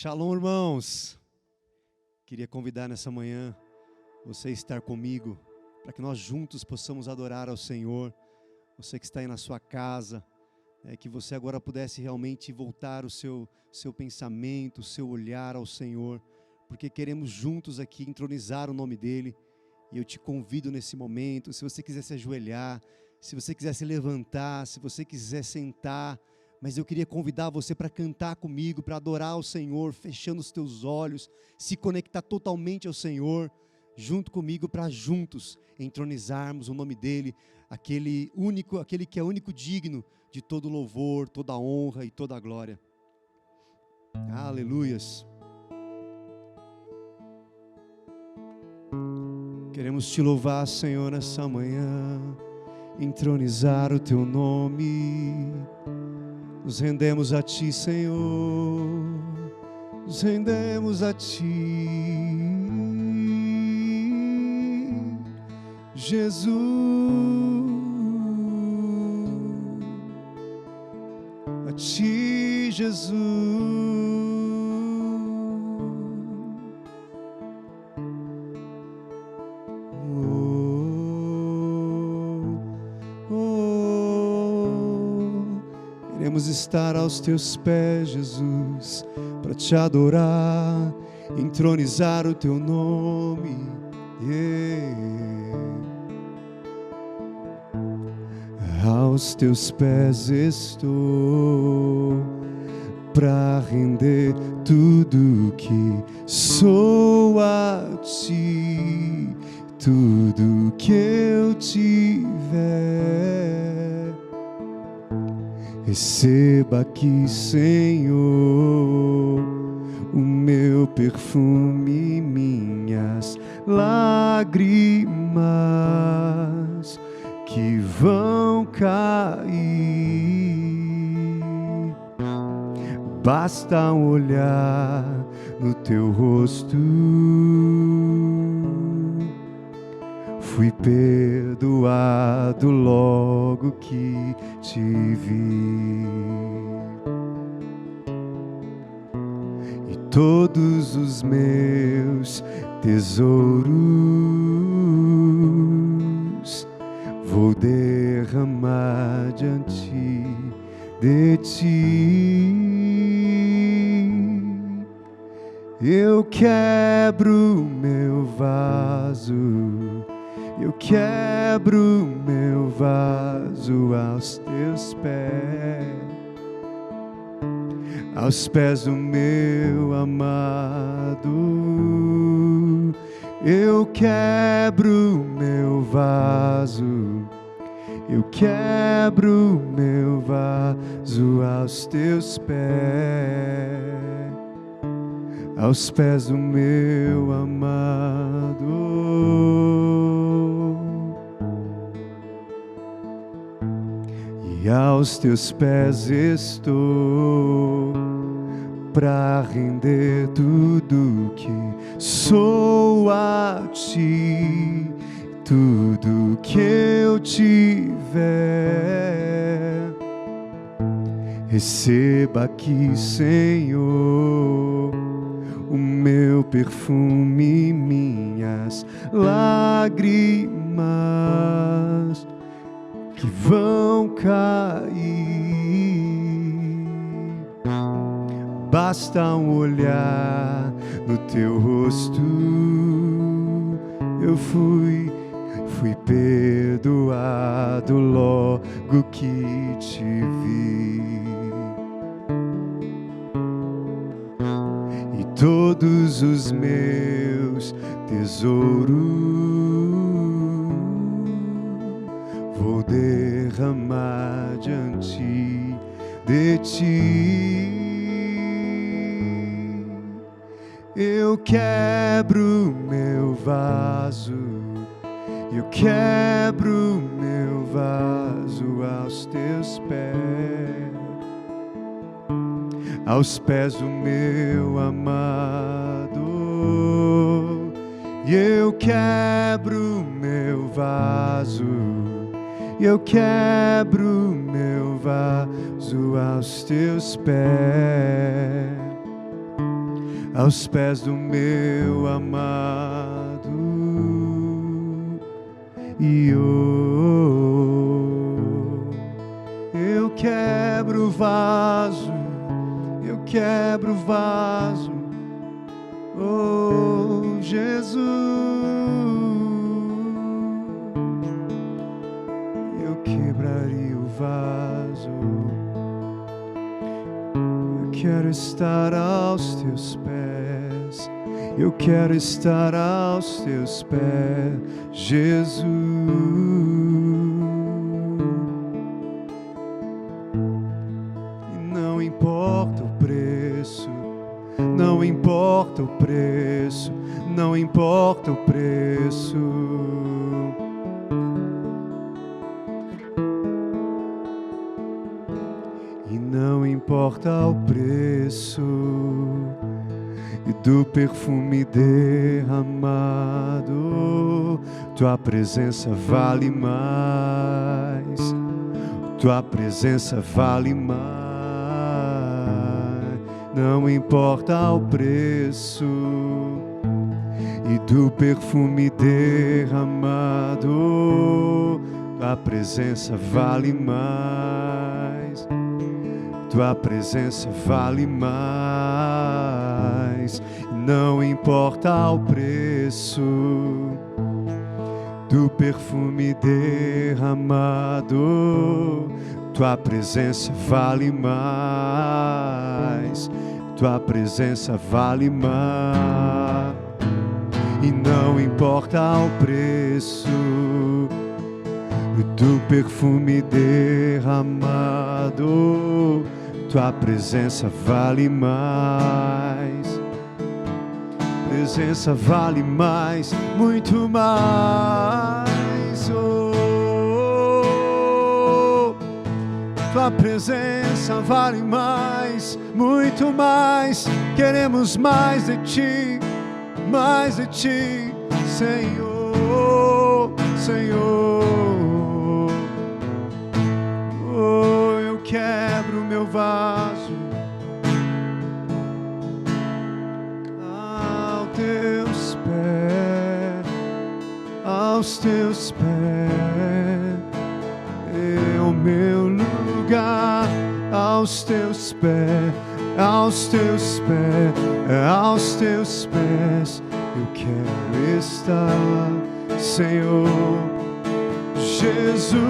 Shalom, irmãos. Queria convidar nessa manhã você a estar comigo, para que nós juntos possamos adorar ao Senhor. Você que está aí na sua casa, que você agora pudesse realmente voltar o seu pensamento, o seu olhar ao Senhor, porque queremos juntos aqui entronizar o nome dEle. E eu te convido nesse momento, se você quiser se ajoelhar, se você quiser se levantar, se você quiser sentar, mas eu queria convidar você para cantar comigo, para adorar ao Senhor, fechando os teus olhos, se conectar totalmente ao Senhor, junto comigo, para juntos entronizarmos o nome dEle, aquele que é único digno de todo louvor, toda honra e toda glória. Aleluias. Queremos te louvar, Senhor, nessa manhã, entronizar o teu nome. Nos rendemos a ti, Senhor, nos rendemos a ti, Jesus, a ti, Jesus. Queremos estar aos teus pés, Jesus, para te adorar, entronizar o teu nome. Aos teus pés estou, para render tudo que sou a ti, tudo que eu tiver. Receba aqui, Senhor, o meu perfume, minhas lágrimas que vão cair. Basta um olhar no teu rosto, fui perdoado logo que te vi. E todos os meus tesouros vou derramar diante de ti. Eu quebro meu vaso, eu quebro meu vaso aos teus pés do meu amado. Eu quebro meu vaso, eu quebro meu vaso aos teus pés do meu amado. E aos teus pés estou, para render tudo que sou a ti, tudo que eu tiver. Receba aqui, Senhor, o meu perfume, minhas lágrimas que vão cair. Basta um olhar no teu rosto, eu fui perdoado logo que te vi. E todos os meus tesouros vou derramar diante de ti. Eu quebro meu vaso, eu quebro meu vaso aos teus pés do meu amado. E eu quebro meu vaso, eu quebro meu vaso aos teus pés. aos pés do meu amado. E eu quebro o vaso, eu quebro o vaso, oh Jesus. Eu quebraria o vaso, eu quero estar aos teus pés, eu quero estar aos teus pés, Jesus. E não importa o preço, não importa o preço, não importa o preço. E não importa o preço do perfume derramado, tua presença vale mais, tua presença vale mais. Não importa o preço e do perfume derramado, tua presença vale mais, tua presença vale mais. Não importa o preço do perfume derramado, tua presença vale mais, tua presença vale mais. E não importa o preço do perfume derramado, tua presença vale mais, presença vale mais, muito mais. Oh, tua presença vale mais, muito mais. Queremos mais de ti, Senhor, Senhor. Oh, eu quebro meu vaso aos teus pés, é o meu lugar, aos teus pés, aos teus pés, aos teus pés, eu quero estar, Senhor Jesus,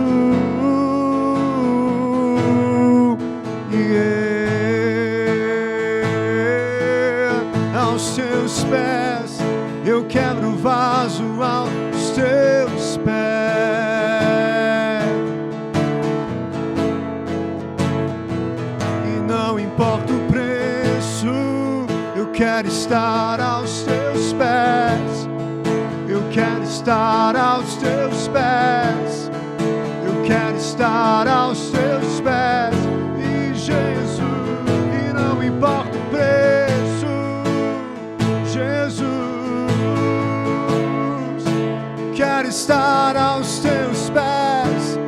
aos teus pés, eu quebro o vaso aos teus pés. E não importa o preço, eu quero estar aos teus pés. Eu quero estar aos teus pés. Eu quero estar aos teus pés. E Jesus, e não importa o preço, Jesus, quero estar aos teus pés,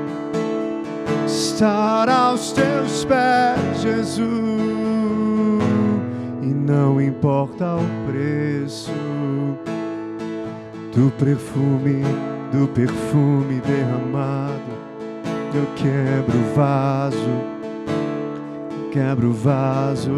estar aos teus pés, Jesus. E não importa o preço do perfume derramado, eu quebro o vaso, quebro o vaso.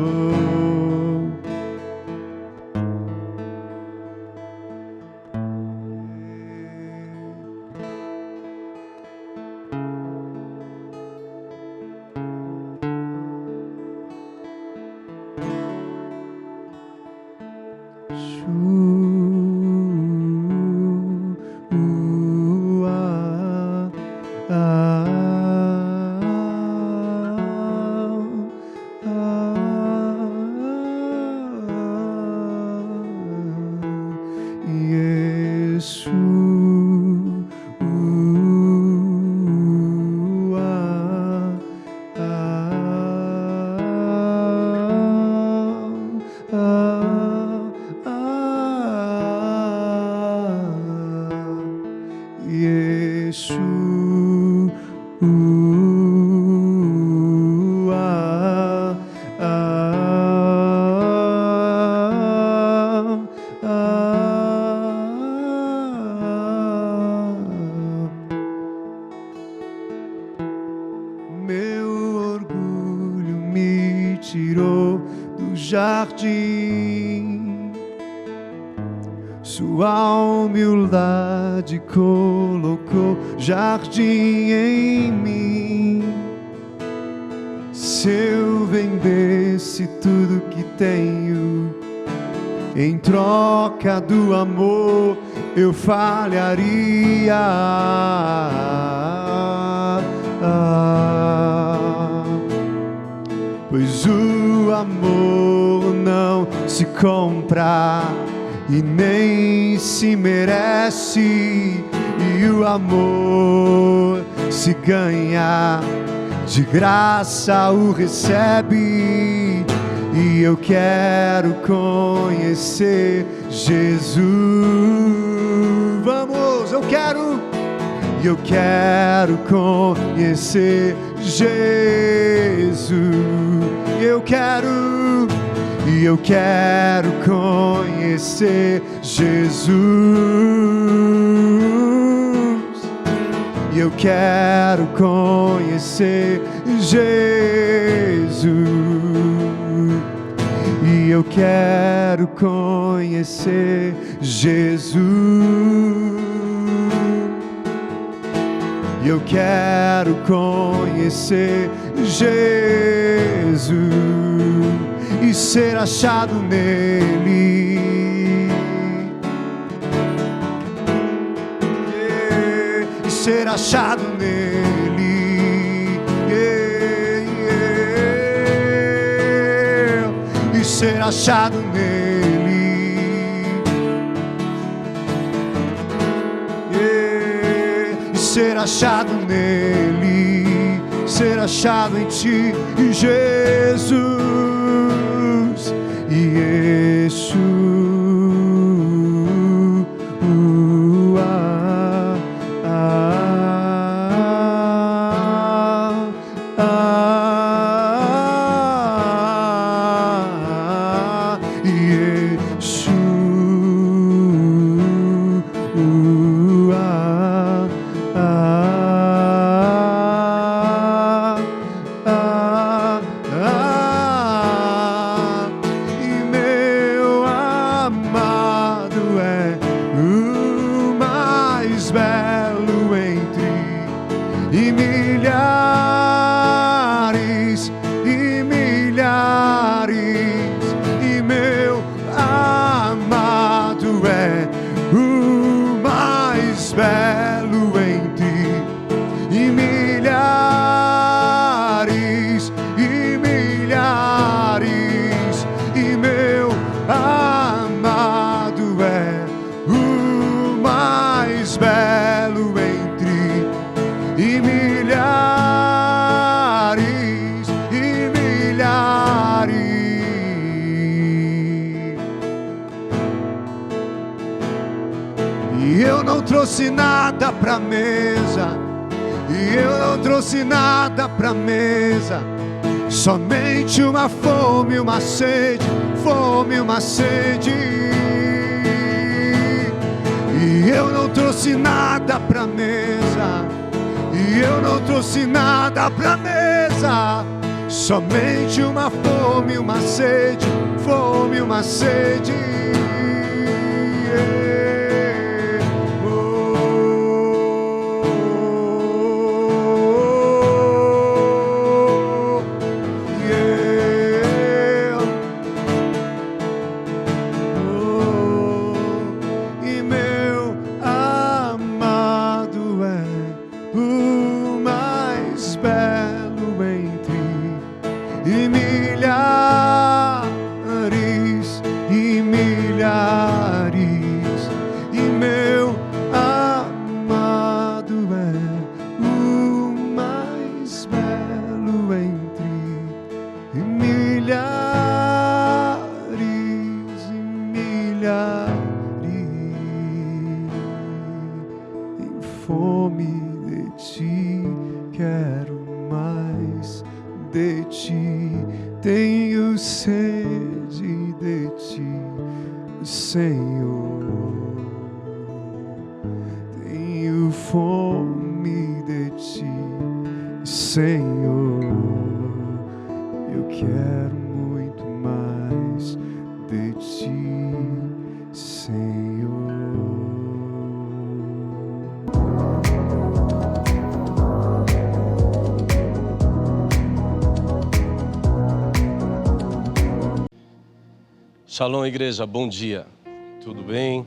tirou do jardim. Sua humildade colocou jardim em mim. Se eu vendesse tudo que tenho em troca do amor, eu falharia. Pois o amor não se compra e nem se merece, e o amor se ganha, de graça o recebe. E eu quero conhecer Jesus. Vamos, eu quero conhecer Jesus. Eu quero conhecer Jesus. Eu quero conhecer Jesus. E eu quero conhecer Jesus. Eu quero conhecer Jesus e ser achado nele. E ser achado nele. E ser achado nele. Ser achado nele, ser achado em ti, Jesus e Yeshua. Trouxe nada pra mesa, e eu não trouxe nada pra mesa, somente uma fome, uma sede, fome, uma sede. E eu não trouxe nada pra mesa, e eu não trouxe nada pra mesa, somente uma fome, uma sede, fome, uma sede. Senhor, eu quero ti, Senhor. Shalom, igreja, bom dia, tudo bem?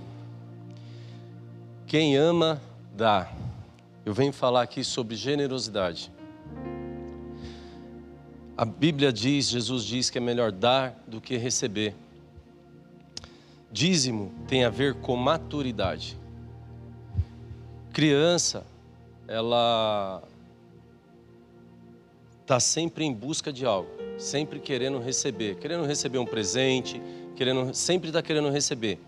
Quem ama, dá. Eu venho falar aqui sobre generosidade. A Bíblia diz, Jesus diz que é melhor dar do que receber. Dízimo tem a ver com maturidade. Criança, ela está sempre em busca de algo, sempre querendo receber um presente, sempre está querendo receber.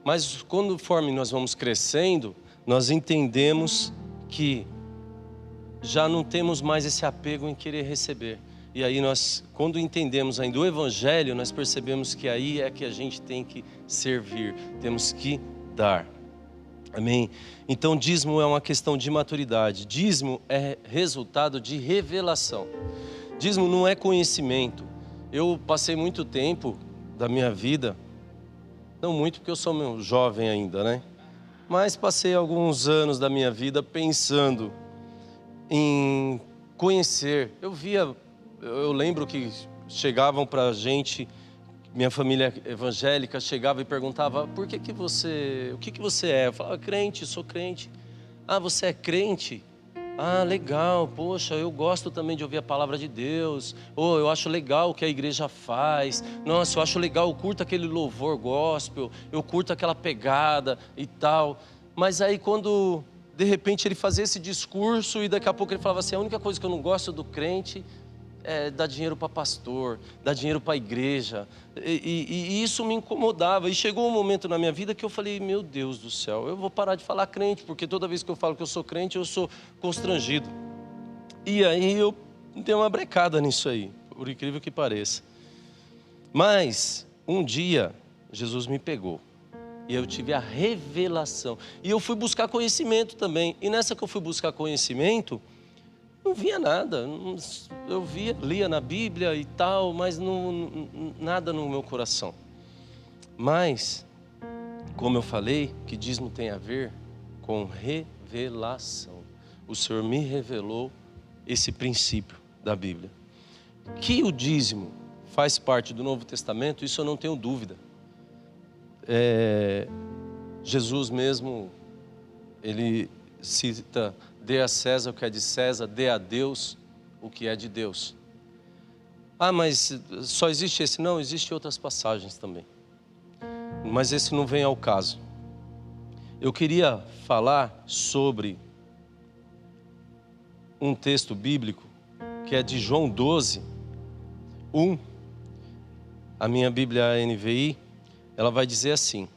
Mas conforme nós vamos crescendo, nós entendemos que já não temos mais esse apego em querer receber. E aí nós, quando entendemos ainda o Evangelho, nós percebemos que aí é que a gente tem que servir, temos que dar. Amém? Então dízimo é uma questão de maturidade. Dízimo é resultado de revelação. Dízimo não é conhecimento. Eu passei muito tempo da minha vida, não muito porque eu sou meu jovem ainda, né? Mas passei alguns anos da minha vida pensando em conhecer. Eu lembro que chegavam para a gente, minha família evangélica chegava e perguntava: o que que você é? Eu falava: crente, sou crente. Ah, você é crente? Ah, legal, poxa, eu gosto também de ouvir a palavra de Deus. Eu acho legal o que a igreja faz. Nossa, eu acho legal, eu curto aquele louvor gospel, eu curto aquela pegada e tal. Mas aí quando, de repente, ele fazia esse discurso e daqui a pouco ele falava assim: a única coisa que eu não gosto do crente é dar dinheiro para pastor, dar dinheiro para a igreja. E isso me incomodava. E chegou um momento na minha vida que eu falei: meu Deus do céu, eu vou parar de falar crente, porque toda vez que eu falo que eu sou crente, eu sou constrangido. E aí eu dei uma brecada nisso aí, por incrível que pareça. Mas um dia Jesus me pegou e eu tive a revelação. E eu fui buscar conhecimento também. E nessa que eu fui buscar conhecimento, não via nada. Eu lia na Bíblia e tal, mas nada no meu coração. Mas, como eu falei, que dízimo tem a ver com revelação. O Senhor me revelou esse princípio da Bíblia. Que o dízimo faz parte do Novo Testamento, isso eu não tenho dúvida. Jesus mesmo, ele cita: dê a César o que é de César, dê a Deus o que é de Deus. Ah, mas só existe esse? Não, existem outras passagens também. Mas esse não vem ao caso. Eu queria falar sobre um texto bíblico que é de João 12, 1. A minha Bíblia NVI, ela vai dizer assim: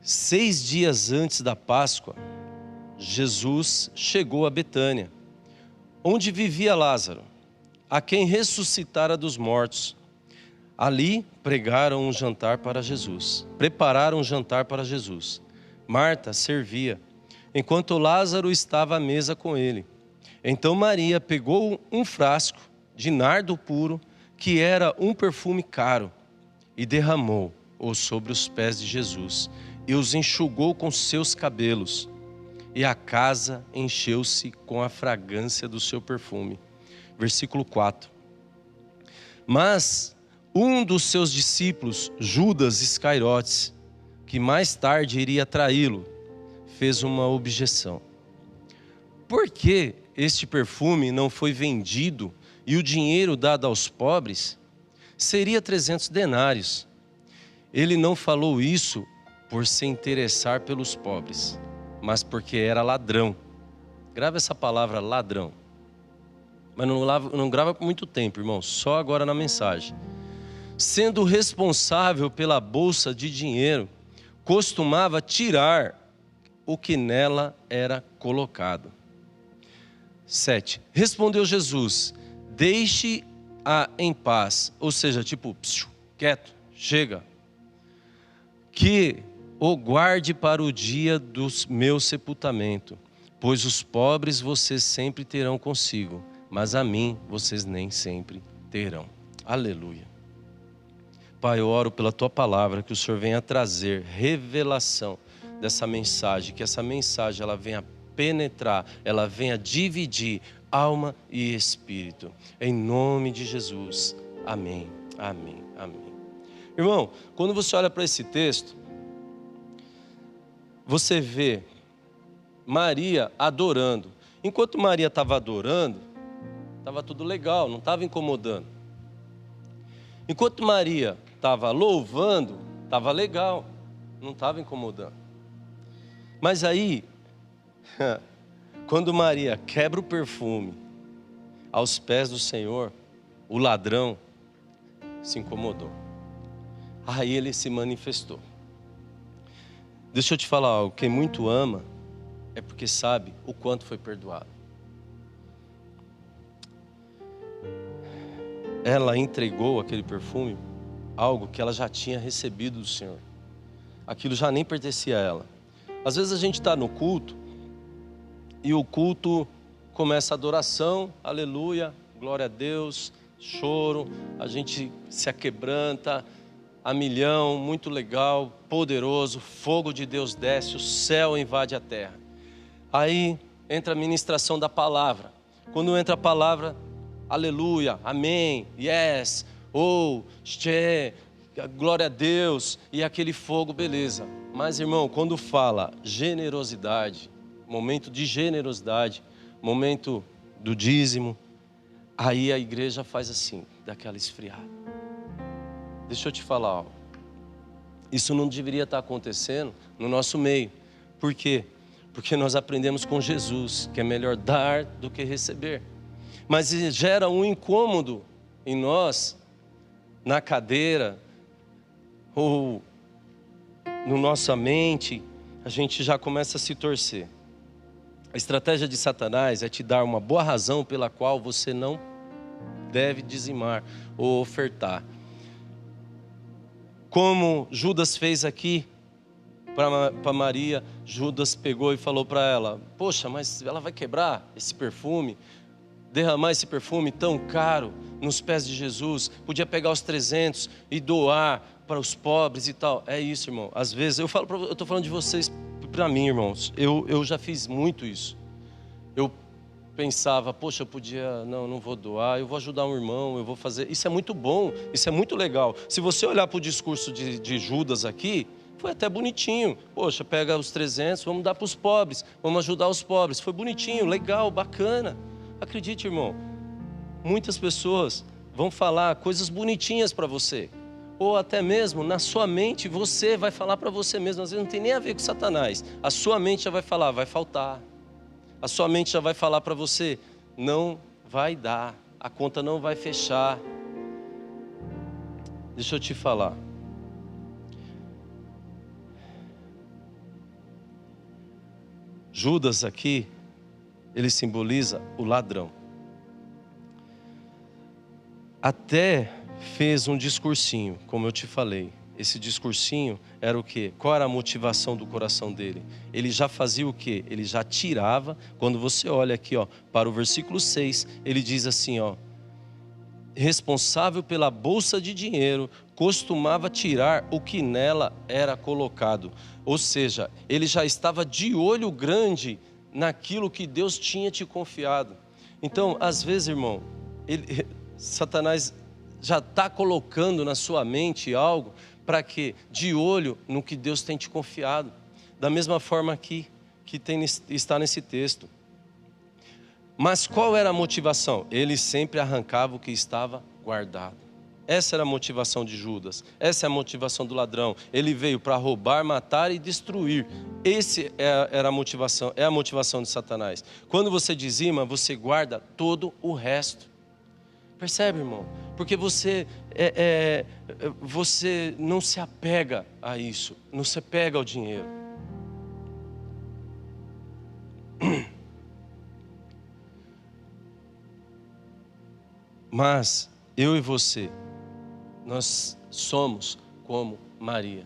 6 dias antes da Páscoa, Jesus chegou a Betânia, onde vivia Lázaro, a quem ressuscitara dos mortos. Ali prepararam um jantar para Jesus. Marta servia, enquanto Lázaro estava à mesa com ele. Então Maria pegou um frasco de nardo puro, que era um perfume caro, e derramou-o sobre os pés de Jesus, e os enxugou com seus cabelos. E a casa encheu-se com a fragrância do seu perfume. Versículo 4. Mas um dos seus discípulos, Judas Iscariotes, que mais tarde iria traí-lo, fez uma objeção. Por que este perfume não foi vendido e o dinheiro dado aos pobres? Seria 300 denários. Ele não falou isso por se interessar pelos pobres, mas porque era ladrão. Grava essa palavra, ladrão. Mas não grava por muito tempo, irmão, só agora na mensagem. Sendo responsável pela bolsa de dinheiro, costumava tirar o que nela era colocado. 7. Respondeu Jesus: deixe-a em paz. Ou seja, tipo, quieto, chega. Que o guarde para o dia do meu sepultamento, pois os pobres vocês sempre terão consigo, mas a mim vocês nem sempre terão. Aleluia. Pai, eu oro pela Tua palavra, que o Senhor venha trazer revelação dessa mensagem, que essa mensagem ela venha penetrar, ela venha dividir alma e espírito. Em nome de Jesus. Amém, amém, amém. Irmão, quando você olha para esse texto, você vê Maria adorando. Enquanto Maria estava adorando, estava tudo legal, não estava incomodando. Enquanto Maria estava louvando, estava legal, não estava incomodando. Mas aí, quando Maria quebra o perfume aos pés do Senhor, o ladrão se incomodou. Aí ele se manifestou. Deixa eu te falar algo, quem muito ama é porque sabe o quanto foi perdoado. Ela entregou aquele perfume, algo que ela já tinha recebido do Senhor. Aquilo já nem pertencia a ela. Às vezes a gente está no culto, e o culto começa a adoração, aleluia, glória a Deus, choro, a gente se aquebranta, a milhão, muito legal, poderoso, fogo de Deus desce, o céu invade a terra. Aí entra a ministração da palavra. Quando entra a palavra, aleluia, amém, yes, oh, che, glória a Deus, e aquele fogo, beleza. Mas irmão, quando fala generosidade, momento de generosidade, momento do dízimo, aí a igreja faz assim, daquela esfriada. Deixa eu te falar algo. Isso não deveria estar acontecendo no nosso meio. Por quê? Porque nós aprendemos com Jesus que é melhor dar do que receber. Mas gera um incômodo em nós, na cadeira, ou na nossa mente, a gente já começa a se torcer. A estratégia de Satanás é te dar uma boa razão pela qual você não deve dizimar ou ofertar. Como Judas fez aqui para Maria, Judas pegou e falou para ela: poxa, mas ela vai quebrar esse perfume, derramar esse perfume tão caro nos pés de Jesus, podia pegar os 300 e doar para os pobres e tal. É isso, irmão. Às vezes, eu estou falando de vocês para mim, irmãos, eu já fiz muito isso. Eu pensava, poxa, eu podia, não vou doar, eu vou ajudar um irmão, eu vou fazer. Isso é muito bom, isso é muito legal. Se você olhar para o discurso de Judas aqui, foi até bonitinho. Poxa, pega os 300, vamos dar para os pobres, vamos ajudar os pobres. Foi bonitinho, legal, bacana. Acredite, irmão, muitas pessoas vão falar coisas bonitinhas para você. Ou até mesmo na sua mente você vai falar para você mesmo. Às vezes não tem nem a ver com Satanás. A sua mente já vai falar, vai faltar. A sua mente já vai falar para você, não vai dar, a conta não vai fechar. Deixa eu te falar. Judas aqui, ele simboliza o ladrão. Até fez um discursinho, como eu te falei. Esse discursinho era o quê? Qual era a motivação do coração dele? Ele já fazia o quê? Ele já tirava. Quando você olha aqui, ó, para o versículo 6, ele diz assim, ó: responsável pela bolsa de dinheiro, costumava tirar o que nela era colocado. Ou seja, ele já estava de olho grande naquilo que Deus tinha te confiado. Então, às vezes, irmão, Satanás já está colocando na sua mente algo para quê? De olho no que Deus tem te confiado. Da mesma forma aqui, que está nesse texto. Mas qual era a motivação? Ele sempre arrancava o que estava guardado. Essa era a motivação de Judas. Essa é a motivação do ladrão. Ele veio para roubar, matar e destruir. Essa era a motivação, é a motivação de Satanás. Quando você dizima, você guarda todo o resto. Percebe, irmão? Porque você não se apega a isso, não se apega ao dinheiro. Mas eu e você, nós somos como Maria.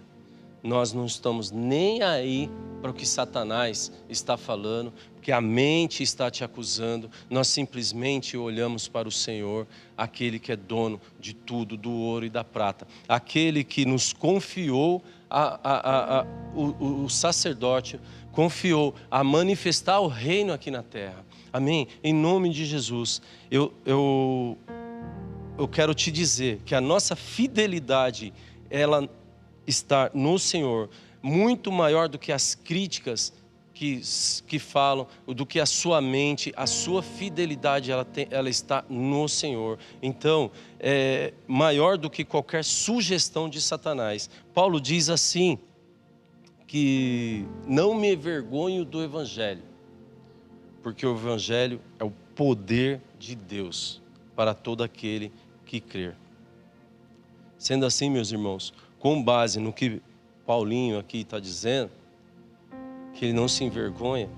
Nós não estamos nem aí para o que Satanás está falando, porque a mente está te acusando. Nós simplesmente olhamos para o Senhor, aquele que é dono de tudo, do ouro e da prata, aquele que nos confiou o sacerdócio, confiou a manifestar o reino aqui na terra. Amém? Em nome de Jesus, eu quero te dizer que a nossa fidelidade, ela está no Senhor, muito maior do que as críticas que falam, do que a sua mente, a sua fidelidade, ela está no Senhor. Então, é maior do que qualquer sugestão de Satanás. Paulo diz assim, que não me envergonho do Evangelho, porque o Evangelho é o poder de Deus para todo aquele que crer. Sendo assim, meus irmãos, com base no que Paulinho aqui está dizendo, que ele não se envergonha,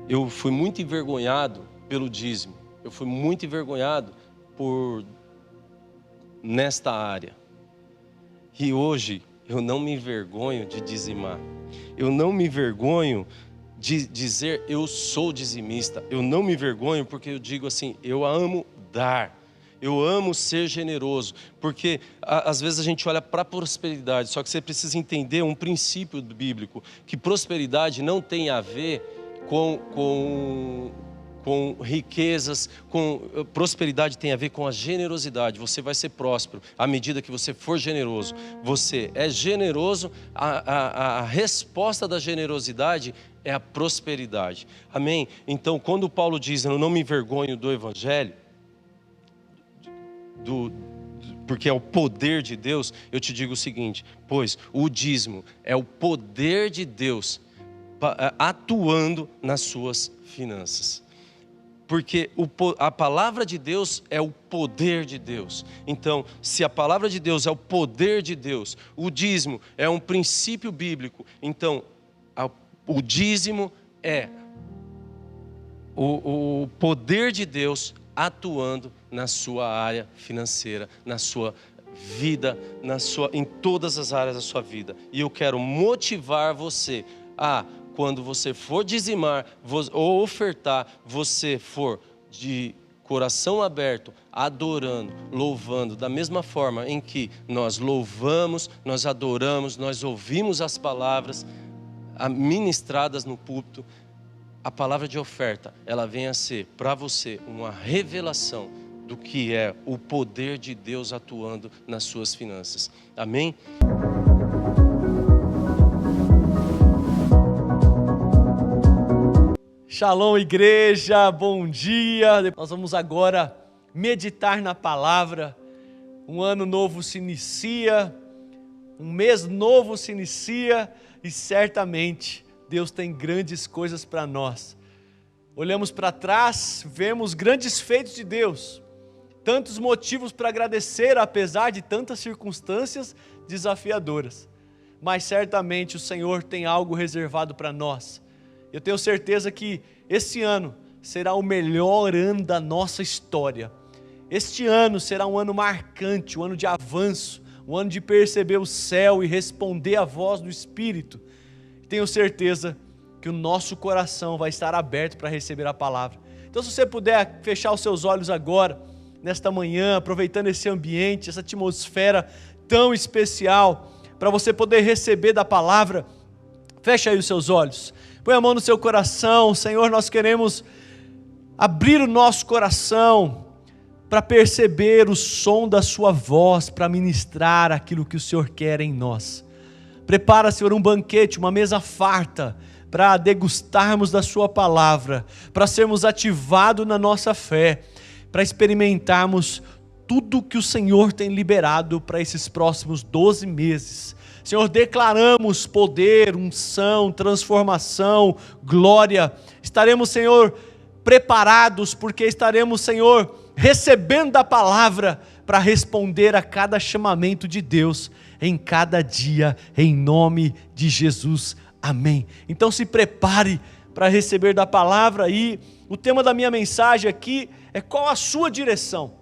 eu fui muito envergonhado pelo dízimo, eu fui muito envergonhado nesta área, e hoje eu não me envergonho de dizimar, eu não me envergonho de dizer eu sou dizimista, eu não me envergonho porque eu digo assim, eu amo dar, eu amo ser generoso, porque às vezes a gente olha para a prosperidade, só que você precisa entender um princípio bíblico, que prosperidade não tem a ver com riquezas, prosperidade tem a ver com a generosidade. Você vai ser próspero à medida que você for generoso. Você é generoso, a resposta da generosidade é a prosperidade. Amém? Então, quando Paulo diz, eu não me envergonho do Evangelho, porque é o poder de Deus, eu te digo o seguinte, pois o dízimo é o poder de Deus atuando nas suas finanças. Porque a palavra de Deus é o poder de Deus. Então, se a palavra de Deus é o poder de Deus, o dízimo é um princípio bíblico, então o dízimo é o poder de Deus atuando na sua área financeira, na sua vida, em todas as áreas da sua vida. E eu quero motivar você quando você for dizimar ou ofertar, você for de coração aberto, adorando, louvando, da mesma forma em que nós louvamos, nós adoramos, nós ouvimos as palavras ministradas no púlpito. A palavra de oferta, ela vem a ser para você uma revelação do que é o poder de Deus atuando nas suas finanças. Amém? Shalom, igreja, bom dia. Nós vamos agora meditar na palavra. Um ano novo se inicia, um mês novo se inicia e certamente Deus tem grandes coisas para nós. Olhamos para trás, vemos grandes feitos de Deus, tantos motivos para agradecer, apesar de tantas circunstâncias desafiadoras. Mas certamente o Senhor tem algo reservado para nós. Eu tenho certeza que esse ano será o melhor ano da nossa história. Este ano será um ano marcante, um ano de avanço, um ano de perceber o céu e responder à voz do Espírito. Tenho certeza que o nosso coração vai estar aberto para receber a palavra. Então, se você puder fechar os seus olhos agora, nesta manhã, aproveitando esse ambiente, essa atmosfera tão especial, para você poder receber da palavra, fecha aí os seus olhos, põe a mão no seu coração. Senhor, nós queremos abrir o nosso coração para perceber o som da sua voz, para ministrar aquilo que o Senhor quer em nós. Prepara, Senhor, um banquete, uma mesa farta, para degustarmos da sua palavra, para sermos ativados na nossa fé, para experimentarmos tudo que o Senhor tem liberado para esses próximos 12 meses. Senhor, declaramos poder, unção, transformação, glória. Estaremos, Senhor, preparados, porque estaremos, Senhor, recebendo da palavra para responder a cada chamamento de Deus em cada dia, em nome de Jesus, amém. Então se prepare para receber da palavra. E o tema da minha mensagem aqui é: qual a sua direção?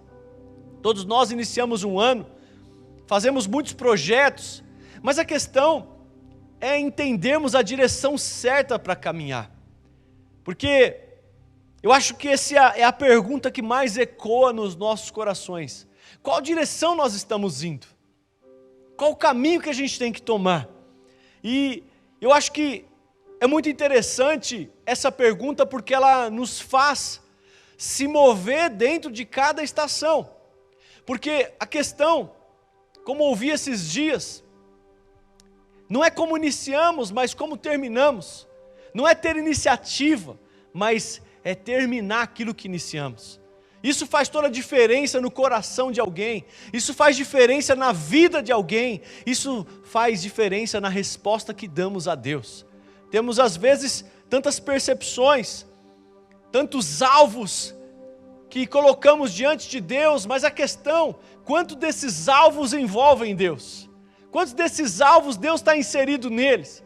Todos nós iniciamos um ano, fazemos muitos projetos, mas a questão é entendermos a direção certa para caminhar. Porque eu acho que essa é a pergunta que mais ecoa nos nossos corações. Qual direção nós estamos indo? Qual o caminho que a gente tem que tomar? E eu acho que é muito interessante essa pergunta porque ela nos faz se mover dentro de cada estação. Porque a questão, como ouvi esses dias, não é como iniciamos, mas como terminamos. Não é ter iniciativa, mas é terminar aquilo que iniciamos. Isso faz toda a diferença no coração de alguém. Isso faz diferença na vida de alguém. Isso faz diferença na resposta que damos a Deus. Temos às vezes tantas percepções, tantos alvos que colocamos diante de Deus, mas a questão, quanto desses alvos envolvem Deus? Quantos desses alvos Deus está inserido neles?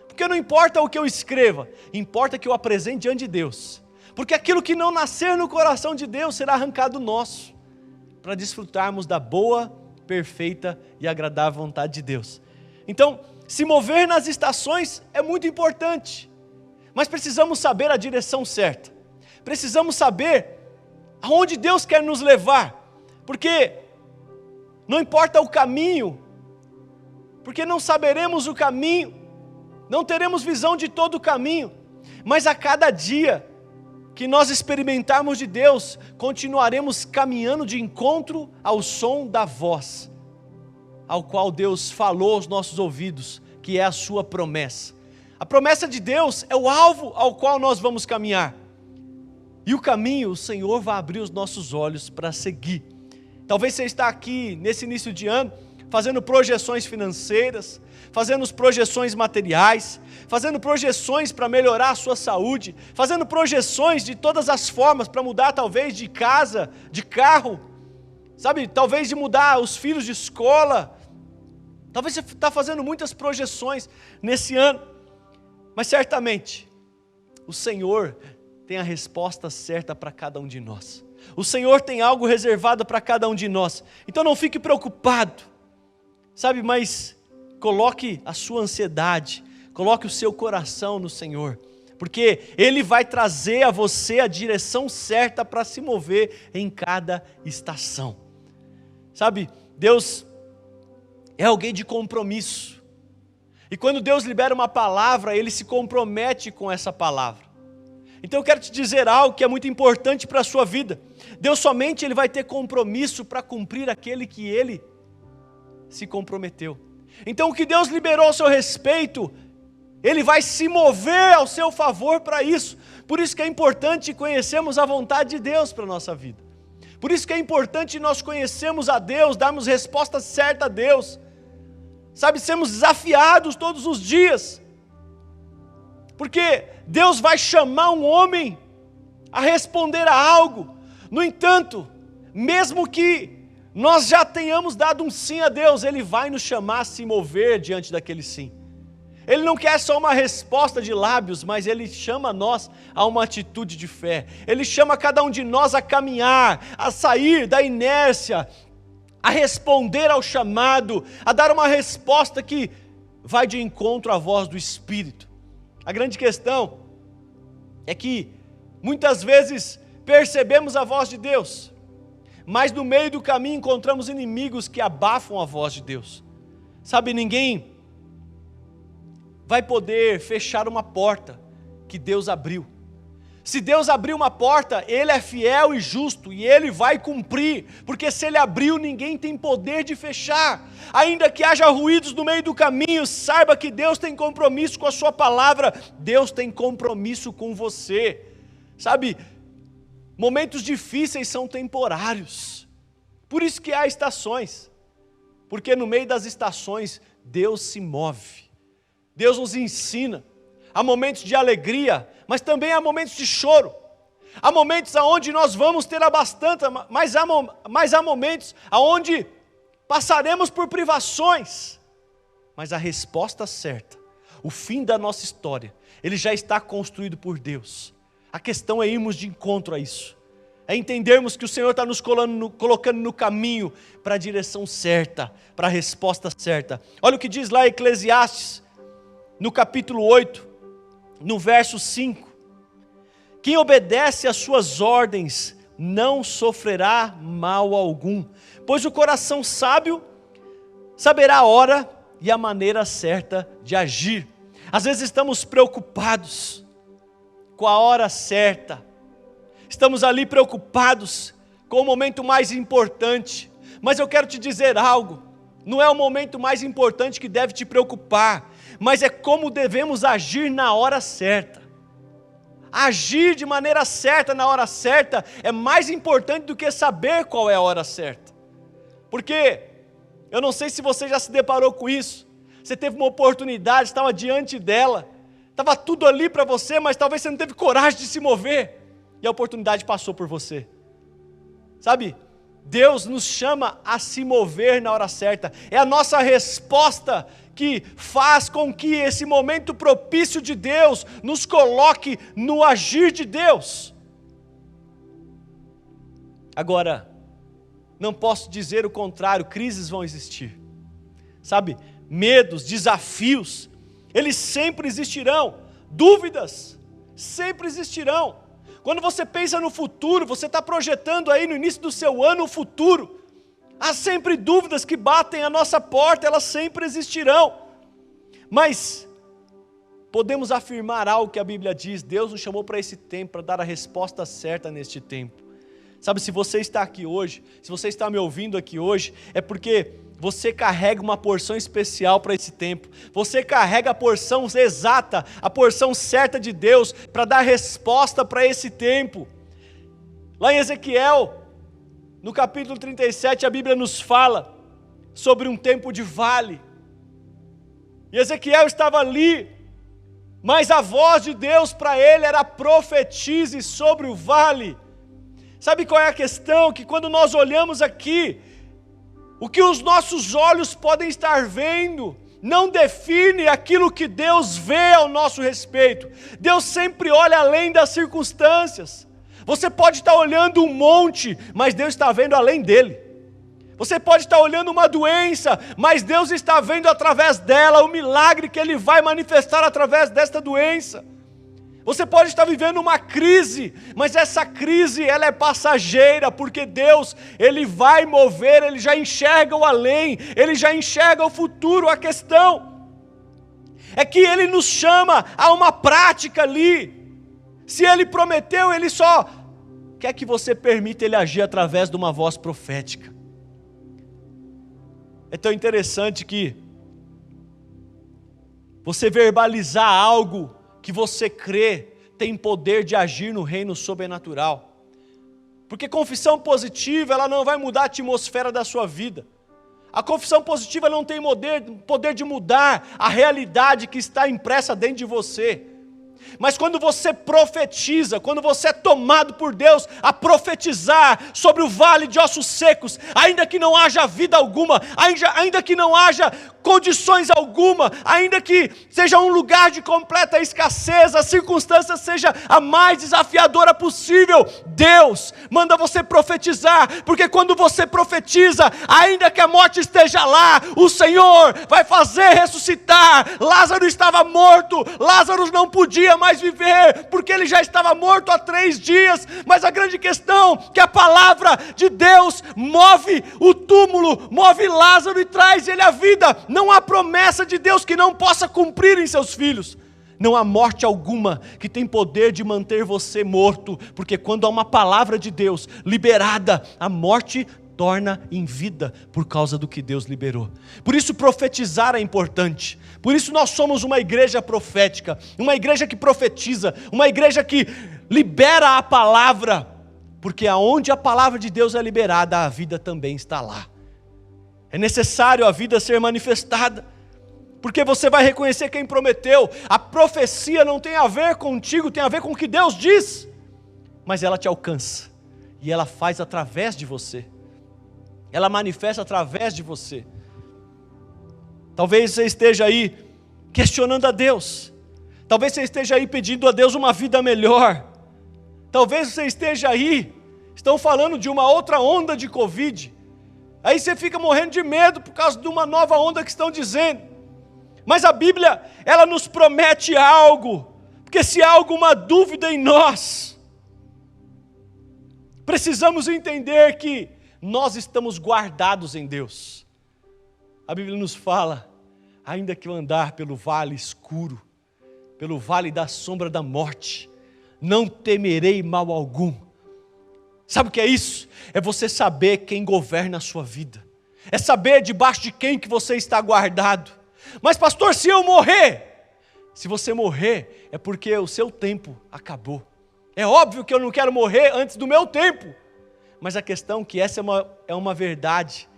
Porque não importa o que eu escreva, importa que eu apresente diante de Deus. Porque aquilo que não nascer no coração de Deus será arrancado nosso, para desfrutarmos da boa, perfeita e agradável vontade de Deus. Então, se mover nas estações é muito importante, mas precisamos saber a direção certa. Precisamos saber aonde Deus quer nos levar, porque não importa o caminho, porque não saberemos o caminho, não teremos visão de todo o caminho, mas a cada dia que nós experimentarmos de Deus, continuaremos caminhando de encontro ao som da voz, ao qual Deus falou aos nossos ouvidos, que é a sua promessa. A promessa de Deus é o alvo ao qual nós vamos caminhar. E o caminho, o Senhor vai abrir os nossos olhos para seguir. Talvez você está aqui nesse início de ano, fazendo projeções financeiras, fazendo projeções materiais, fazendo projeções para melhorar a sua saúde, fazendo projeções de todas as formas para mudar talvez de casa, de carro, sabe, talvez de mudar os filhos de escola. Talvez você está fazendo muitas projeções nesse ano, mas certamente o Senhor tem a resposta certa para cada um de nós. O Senhor tem algo reservado para cada um de nós. Então não fique preocupado, sabe, mas coloque a sua ansiedade, coloque o seu coração no Senhor, porque Ele vai trazer a você a direção certa para se mover em cada estação. Sabe, Deus é alguém de compromisso, e quando Deus libera uma palavra, Ele se compromete com essa palavra. Então eu quero te dizer algo que é muito importante para a sua vida. Deus somente Ele vai ter compromisso para cumprir aquele que Ele se comprometeu. Então o que Deus liberou ao seu respeito, Ele vai se mover ao seu favor para isso. Por isso que é importante conhecermos a vontade de Deus para a nossa vida. Por isso que é importante nós conhecermos a Deus, darmos resposta certa a Deus. Sabe, sermos desafiados todos os dias. Porque Deus vai chamar um homem a responder a algo. No entanto, mesmo que nós já tenhamos dado um sim a Deus, Ele vai nos chamar a se mover diante daquele sim. Ele não quer só uma resposta de lábios, mas Ele chama nós a uma atitude de fé. Ele chama cada um de nós a caminhar, a sair da inércia, a responder ao chamado, a dar uma resposta que vai de encontro à voz do Espírito. A grande questão é que muitas vezes percebemos a voz de Deus, mas no meio do caminho encontramos inimigos que abafam a voz de Deus. Sabe, ninguém vai poder fechar uma porta que Deus abriu. Se Deus abriu uma porta, Ele é fiel e justo, e Ele vai cumprir, porque se Ele abriu, ninguém tem poder de fechar. Ainda que haja ruídos no meio do caminho, saiba que Deus tem compromisso com a sua palavra, Deus tem compromisso com você. Sabe, momentos difíceis são temporários, por isso que há estações, porque no meio das estações, Deus se move, Deus nos ensina. Há momentos de alegria, mas também há momentos de choro. Há momentos onde nós vamos ter abastança, mas há momentos onde passaremos por privações. Mas a resposta certa, o fim da nossa história, ele já está construído por Deus. A questão é irmos de encontro a isso. É entendermos que o Senhor está nos colocando no caminho para a direção certa, para a resposta certa. Olha o que diz lá em Eclesiastes, no capítulo 8, no verso 5. Quem obedece às suas ordens não sofrerá mal algum, pois o coração sábio saberá a hora e a maneira certa de agir. Às vezes estamos preocupados com a hora certa, estamos ali preocupados com o momento mais importante, mas eu quero te dizer algo, não é o momento mais importante que deve te preocupar, mas é como devemos agir na hora certa. Agir de maneira certa na hora certa é mais importante do que saber qual é a hora certa. Porque eu não sei se você já se deparou com isso. Você teve uma oportunidade, estava diante dela, estava tudo ali para você, mas talvez você não teve coragem de se mover, e a oportunidade passou por você. Sabe, Deus nos chama a se mover na hora certa, é a nossa resposta que faz com que esse momento propício de Deus nos coloque no agir de Deus. Agora, não posso dizer o contrário, crises vão existir, sabe, medos, desafios, eles sempre existirão, dúvidas, sempre existirão. Quando você pensa no futuro, você está projetando aí no início do seu ano o futuro, há sempre dúvidas que batem à nossa porta, elas sempre existirão, mas podemos afirmar algo que a Bíblia diz, Deus nos chamou para esse tempo, para dar a resposta certa neste tempo. Sabe, se você está aqui hoje, se você está me ouvindo aqui hoje, é porque você carrega uma porção especial para esse tempo, você carrega a porção exata, a porção certa de Deus, para dar resposta para esse tempo. Lá em Ezequiel, no capítulo 37, a Bíblia nos fala sobre um tempo de vale, e Ezequiel estava ali, mas a voz de Deus para ele era: profetize sobre o vale. Sabe qual é a questão? Que quando nós olhamos aqui, o que os nossos olhos podem estar vendo, não define aquilo que Deus vê ao nosso respeito. Deus sempre olha além das circunstâncias. Você pode estar olhando um monte, mas Deus está vendo além dele. Você pode estar olhando uma doença, mas Deus está vendo através dela o milagre que Ele vai manifestar através desta doença. Você pode estar vivendo uma crise, mas essa crise ela é passageira, porque Deus, Ele vai mover, Ele já enxerga o além, Ele já enxerga o futuro. A questão é que Ele nos chama a uma prática ali. Se Ele prometeu, Ele só quer que você permita Ele agir através de uma voz profética. É tão interessante que você verbalizar algo que você crê tem poder de agir no reino sobrenatural. Porque confissão positiva, ela não vai mudar a atmosfera da sua vida. A confissão positiva não tem poder de mudar a realidade que está impressa dentro de você. Mas quando você profetiza, quando você é tomado por Deus a profetizar sobre o vale de ossos secos, ainda que não haja vida alguma, ainda que não haja condições alguma, ainda que seja um lugar de completa escassez, a circunstância seja a mais desafiadora possível, Deus manda você profetizar, porque quando você profetiza, ainda que a morte esteja lá, o Senhor vai fazer ressuscitar. Lázaro estava morto, Lázaro não podia mais viver, porque ele já estava morto há 3 dias, mas a grande questão é que a palavra de Deus move o túmulo, move Lázaro e traz ele à vida. Não há promessa de Deus que não possa cumprir em seus filhos. Não há morte alguma que tem poder de manter você morto, porque quando há uma palavra de Deus liberada, a morte torna em vida por causa do que Deus liberou. Por isso profetizar é importante. Por isso nós somos uma igreja profética, uma igreja que profetiza, uma igreja que libera a palavra, porque aonde a palavra de Deus é liberada, a vida também está lá. É necessário a vida ser manifestada, porque você vai reconhecer quem prometeu. A profecia não tem a ver contigo, tem a ver com o que Deus diz, mas ela te alcança, e ela faz através de você, ela manifesta através de você. Talvez você esteja aí questionando a Deus, talvez você esteja aí pedindo a Deus uma vida melhor, talvez você esteja aí, estão falando de uma outra onda de Covid, aí você fica morrendo de medo por causa de uma nova onda que estão dizendo. Mas a Bíblia, ela nos promete algo, porque se há alguma dúvida em nós, precisamos entender que nós estamos guardados em Deus. A Bíblia nos fala, ainda que eu andar pelo vale escuro, pelo vale da sombra da morte, não temerei mal algum. Sabe o que é isso? É você saber quem governa a sua vida. É saber debaixo de quem que você está guardado. Mas pastor, se eu morrer? Se você morrer, é porque o seu tempo acabou. É óbvio que eu não quero morrer antes do meu tempo. Mas a questão é que essa é uma verdade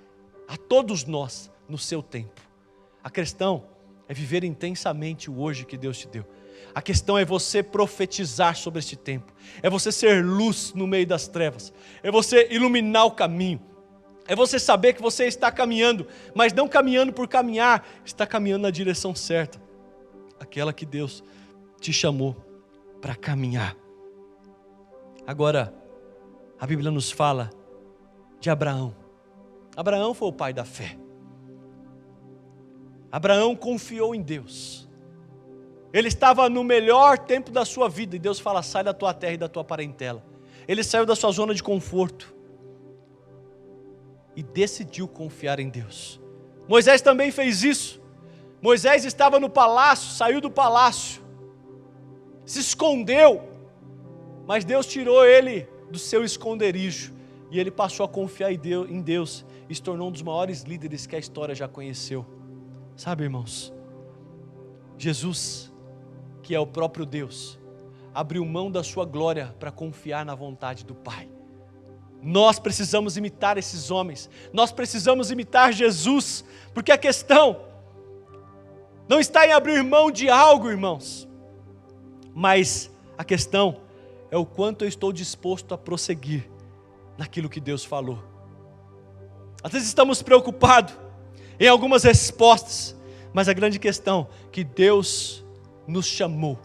a todos nós no seu tempo. A questão é viver intensamente o hoje que Deus te deu. A questão é você profetizar sobre este tempo. É você ser luz no meio das trevas. É você iluminar o caminho. É você saber que você está caminhando, mas não caminhando por caminhar, está caminhando na direção certa. Aquela que Deus te chamou para caminhar. Agora, a Bíblia nos fala de Abraão. Abraão foi o pai da fé. Abraão confiou em Deus. Ele estava no melhor tempo da sua vida, e Deus fala, sai da tua terra e da tua parentela. Ele saiu da sua zona de conforto e decidiu confiar em Deus. Moisés também fez isso. Moisés estava no palácio, saiu do palácio, se escondeu, mas Deus tirou ele do seu esconderijo, e ele passou a confiar em Deus, e se tornou um dos maiores líderes que a história já conheceu. Sabe, irmãos, Jesus, que é o próprio Deus, abriu mão da sua glória para confiar na vontade do Pai. Nós precisamos imitar esses homens, nós precisamos imitar Jesus, porque a questão não está em abrir mão de algo, irmãos, mas a questão é o quanto eu estou disposto a prosseguir naquilo que Deus falou. Às vezes estamos preocupados em algumas respostas, mas a grande questão é que Deus nos chamou,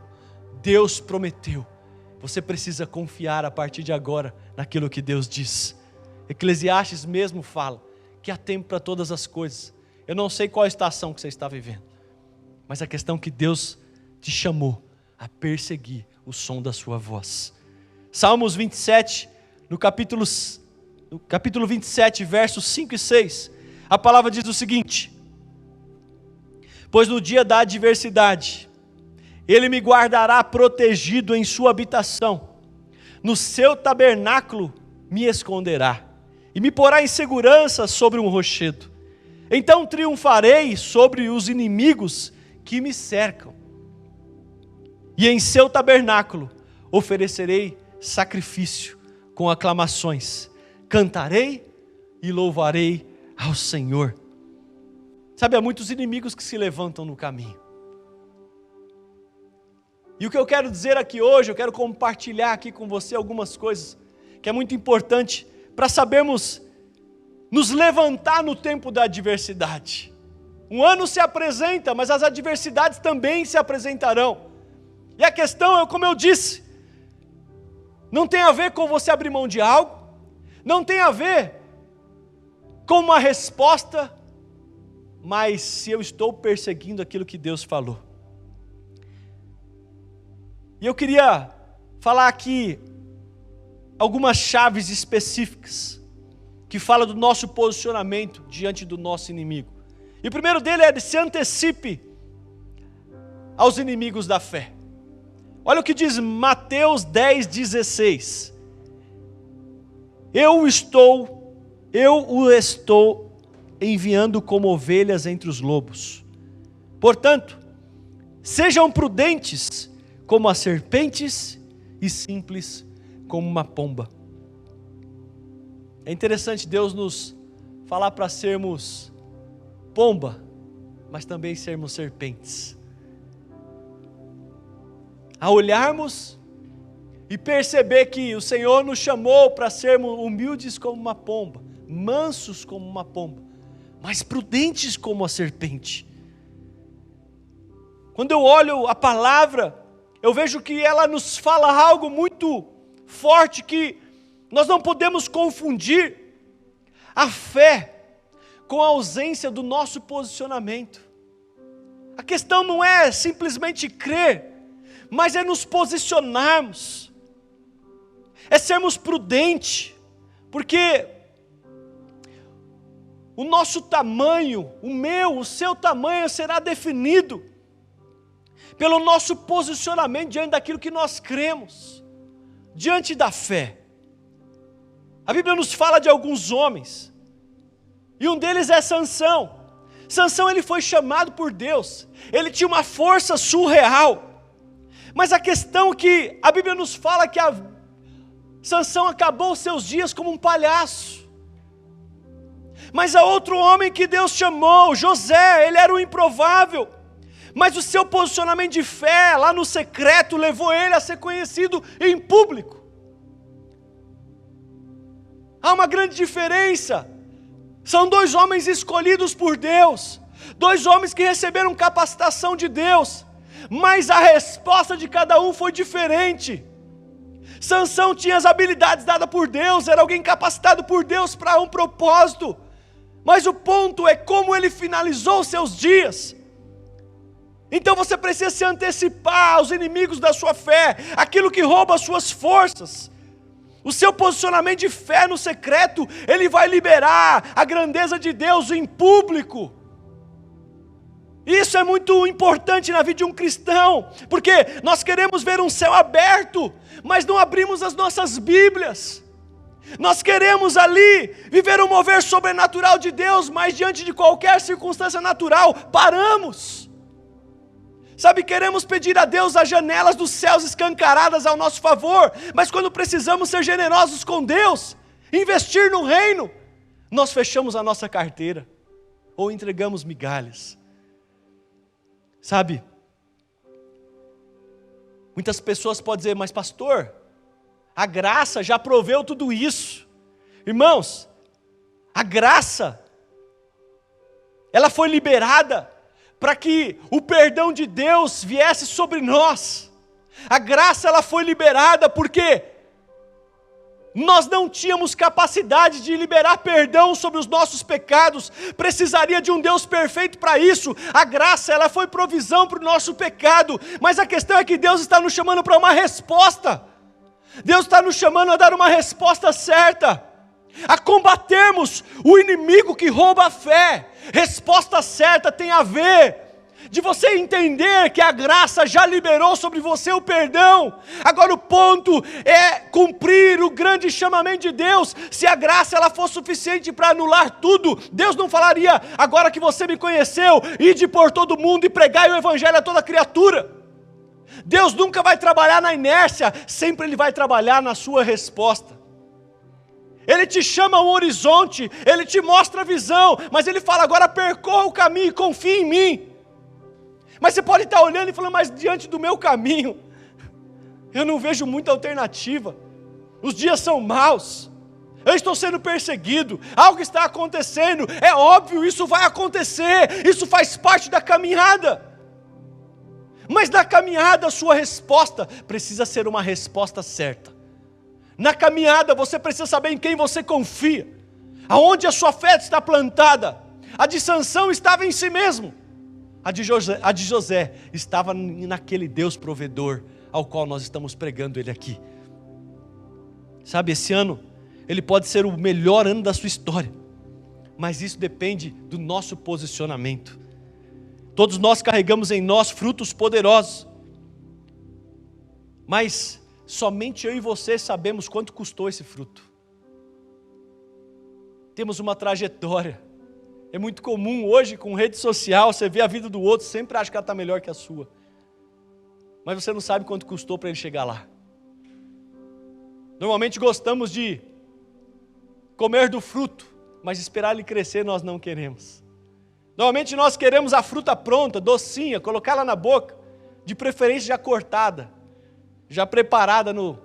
Deus prometeu. Você precisa confiar a partir de agora naquilo que Deus diz. Eclesiastes mesmo fala que há tempo para todas as coisas. Eu não sei qual a estação que você está vivendo, mas a questão é que Deus te chamou a perseguir o som da sua voz. Salmos 27, no capítulo 27, versos 5 e 6, a palavra diz o seguinte: pois no dia da adversidade, Ele me guardará protegido em sua habitação, no seu tabernáculo me esconderá, e me porá em segurança sobre um rochedo. Então triunfarei sobre os inimigos que me cercam, e em seu tabernáculo oferecerei sacrifício com aclamações, cantarei e louvarei ao Senhor. Sabe, há muitos inimigos que se levantam no caminho. E o que eu quero dizer aqui hoje, eu quero compartilhar aqui com você algumas coisas que é muito importante para sabermos nos levantar no tempo da adversidade. Um ano se apresenta, mas as adversidades também se apresentarão. E a questão é, como eu disse, não tem a ver com você abrir mão de algo, não tem a ver com uma resposta, mas se eu estou perseguindo aquilo que Deus falou. E eu queria falar aqui algumas chaves específicas que falam do nosso posicionamento diante do nosso inimigo. E o primeiro dele é: se antecipe aos inimigos da fé. Olha o que diz Mateus 10,16. Eu o estou enviando como ovelhas entre os lobos. Portanto, sejam prudentes como as serpentes e simples como uma pomba. É interessante Deus nos falar para sermos pomba, mas também sermos serpentes. A olharmos e perceber que o Senhor nos chamou para sermos humildes como uma pomba, mansos como uma pomba, mas prudentes como a serpente. Quando eu olho a palavra, eu vejo que ela nos fala algo muito forte, que nós não podemos confundir a fé com a ausência do nosso posicionamento. A questão não é simplesmente crer, mas é nos posicionarmos, é sermos prudentes, porque o nosso tamanho, o meu, o seu tamanho será definido pelo nosso posicionamento diante daquilo que nós cremos, diante da fé. A Bíblia nos fala de alguns homens, e um deles é Sansão. Sansão, ele foi chamado por Deus, ele tinha uma força surreal, mas a questão que a Bíblia nos fala que Sansão acabou os seus dias como um palhaço. Mas há outro homem que Deus chamou, José, ele era o improvável, mas o seu posicionamento de fé lá no secreto levou ele a ser conhecido em público. Há uma grande diferença. São dois homens escolhidos por Deus, dois homens que receberam capacitação de Deus, mas a resposta de cada um foi diferente. Sansão tinha as habilidades dadas por Deus, era alguém capacitado por Deus para um propósito, mas o ponto é como ele finalizou os seus dias. Então você precisa se antecipar aos inimigos da sua fé, aquilo que rouba as suas forças. O seu posicionamento de fé no secreto, ele vai liberar a grandeza de Deus em público. Isso é muito importante na vida de um cristão, porque nós queremos ver um céu aberto, mas não abrimos as nossas Bíblias. Nós queremos ali viver um mover sobrenatural de Deus, mas diante de qualquer circunstância natural, paramos. Sabe, queremos pedir a Deus as janelas dos céus escancaradas ao nosso favor, mas quando precisamos ser generosos com Deus, investir no reino, nós fechamos a nossa carteira, ou entregamos migalhas. Sabe, muitas pessoas podem dizer, mas pastor, a graça já proveu tudo isso. Irmãos, a graça, ela foi liberada para que o perdão de Deus viesse sobre nós. A graça, ela foi liberada porque nós não tínhamos capacidade de liberar perdão sobre os nossos pecados, precisaria de um Deus perfeito para isso. A graça, ela foi provisão para o nosso pecado, mas a questão é que Deus está nos chamando para uma resposta. Deus está nos chamando a dar uma resposta certa, a combatermos o inimigo que rouba a fé. Resposta certa tem a ver de você entender que a graça já liberou sobre você o perdão. Agora o ponto é cumprir o grande chamamento de Deus. Se a graça ela for suficiente para anular tudo, Deus não falaria, agora que você me conheceu, ide por todo mundo e pregai o evangelho a toda criatura. Deus nunca vai trabalhar na inércia, sempre Ele vai trabalhar na sua resposta. Ele te chama a um horizonte, Ele te mostra a visão, mas Ele fala, agora percorra o caminho e confie em mim. Mas você pode estar olhando e falando, mas diante do meu caminho, eu não vejo muita alternativa, os dias são maus, eu estou sendo perseguido, algo está acontecendo, é óbvio, isso vai acontecer, isso faz parte da caminhada. Mas na caminhada a sua resposta precisa ser uma resposta certa. Na caminhada você precisa saber em quem você confia, aonde a sua fé está plantada. A de Sansão estava em si mesmo, a de José estava naquele Deus provedor, ao qual nós estamos pregando Ele aqui. Sabe, esse ano, ele pode ser o melhor ano da sua história, mas isso depende do nosso posicionamento. Todos nós carregamos em nós frutos poderosos, mas somente eu e você sabemos quanto custou esse fruto. Temos uma trajetória. É muito comum hoje com rede social, você vê a vida do outro, sempre acha que ela está melhor que a sua. Mas você não sabe quanto custou para ele chegar lá. Normalmente gostamos de comer do fruto, mas esperar ele crescer nós não queremos. Normalmente nós queremos a fruta pronta, docinha, colocá-la na boca, de preferência já cortada, já preparada no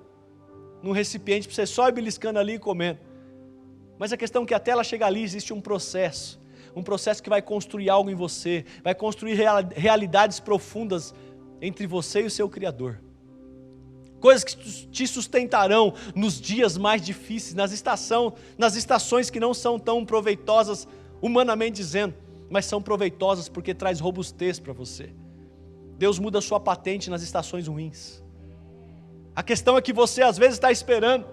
recipiente, para você só ir beliscando ali e comendo. Mas a questão é que até ela chegar ali existe um processo que vai construir algo em você, vai construir realidades profundas entre você e o seu Criador. Coisas que te sustentarão nos dias mais difíceis, nas estações que não são tão proveitosas, humanamente dizendo. mas são proveitosas porque traz robustez para você. Deus muda a sua patente nas estações ruins. A questão é que você às vezes está esperando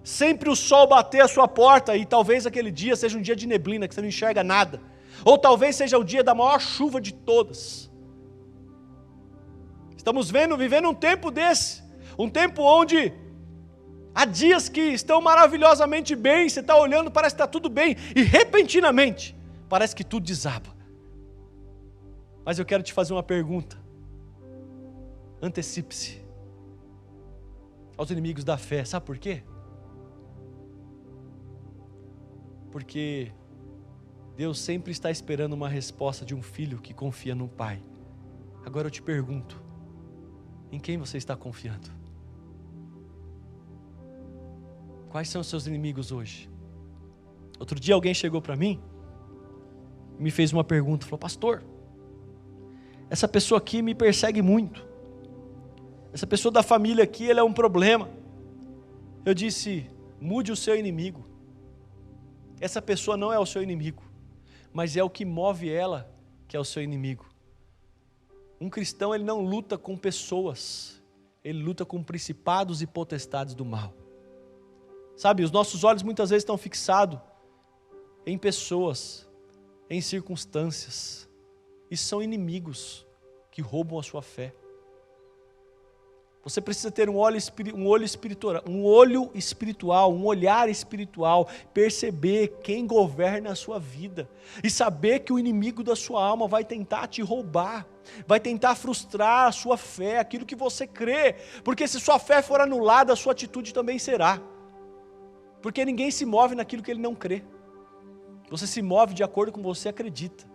sempre o sol bater a sua porta e talvez aquele dia seja um dia de neblina, que você não enxerga nada. Ou talvez seja o dia da maior chuva de todas. Estamos vivendo um tempo desse, um tempo onde há dias que estão maravilhosamente bem, você está olhando, parece que está tudo bem, e repentinamente, parece que tudo desaba. Mas eu quero te fazer uma pergunta. Antecipe-se aos inimigos da fé, sabe por quê? Porque Deus sempre está esperando uma resposta de um filho que confia no Pai. Agora eu te pergunto, em quem você está confiando? Quais são os seus inimigos hoje? Outro dia alguém chegou para mim e me fez uma pergunta, falou: pastor, essa pessoa aqui me persegue muito. Essa pessoa da família aqui, ele é um problema. Eu disse: mude o seu inimigo. Essa pessoa não é o seu inimigo, mas é o que move ela que é o seu inimigo. Um cristão, ele não luta com pessoas, ele luta com principados e potestades do mal. Sabe, os nossos olhos muitas vezes estão fixados em pessoas, em circunstâncias. E são inimigos que roubam a sua fé. Você precisa ter um olho espiritual, um olhar espiritual, perceber quem governa a sua vida e saber que o inimigo da sua alma vai tentar te roubar, vai tentar frustrar a sua fé, aquilo que você crê, porque se sua fé for anulada, a sua atitude também será, porque ninguém se move naquilo que ele não crê, você se move de acordo com o que você acredita,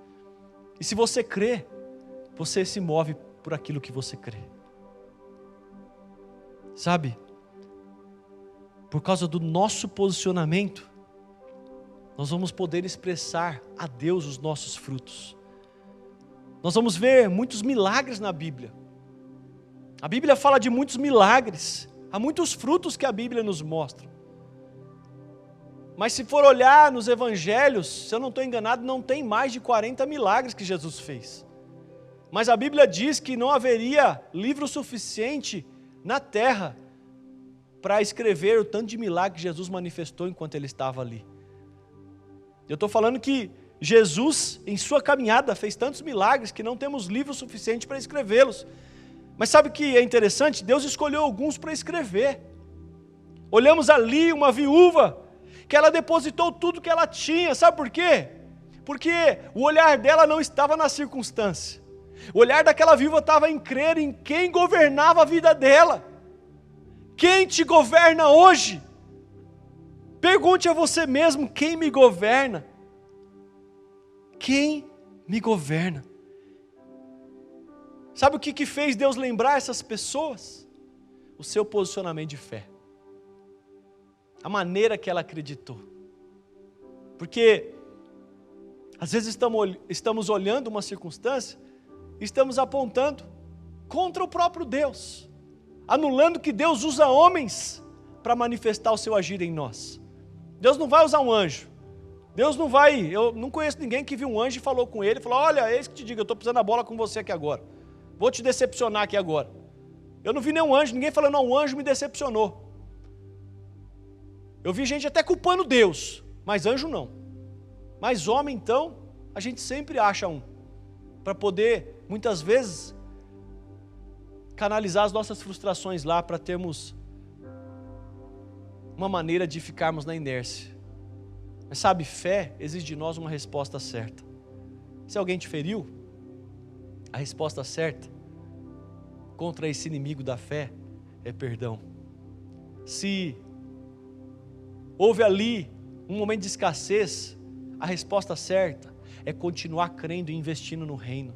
e se você crê, você se move por aquilo que você crê. Sabe, por causa do nosso posicionamento, nós vamos poder expressar a Deus os nossos frutos. Nós vamos ver muitos milagres na Bíblia. A Bíblia fala de muitos milagres, há muitos frutos que a Bíblia nos mostra. Mas se for olhar nos evangelhos, se eu não estou enganado, não tem mais de 40 milagres que Jesus fez. Mas a Bíblia diz que não haveria livro suficiente na terra para escrever o tanto de milagre que Jesus manifestou enquanto ele estava ali. Eu estou falando que Jesus, em sua caminhada, fez tantos milagres que não temos livro suficiente para escrevê-los. Mas sabe o que é interessante? Deus escolheu alguns para escrever. Olhamos ali uma viúva, que ela depositou tudo que ela tinha, sabe por quê? Porque o olhar dela não estava na circunstância. O olhar daquela viúva estava em crer em quem governava a vida dela. Quem te governa hoje? Pergunte a você mesmo: quem me governa? Quem me governa? Sabe o que fez Deus lembrar essas pessoas? O seu posicionamento de fé. A maneira que ela acreditou. Porque às vezes estamos olhando uma circunstância, estamos apontando contra o próprio Deus, anulando que Deus usa homens para manifestar o seu agir em nós. Deus não vai usar um anjo. Deus não vai, eu não conheço ninguém que viu um anjo e falou com ele, falou: olha, eis que te digo, eu estou pisando a bola com você aqui agora. Vou te decepcionar aqui agora. Eu não vi nenhum anjo, ninguém falando: não, um anjo me decepcionou. Eu vi gente até culpando Deus, mas anjo não. Mas homem, então, a gente sempre acha um, para poder, muitas vezes, canalizar as nossas frustrações lá, para termos uma maneira de ficarmos na inércia. Mas sabe, fé exige de nós uma resposta certa. Se alguém te feriu, a resposta certa contra esse inimigo da fé é perdão. Se houve ali um momento de escassez, a resposta certa é continuar crendo e investindo no reino.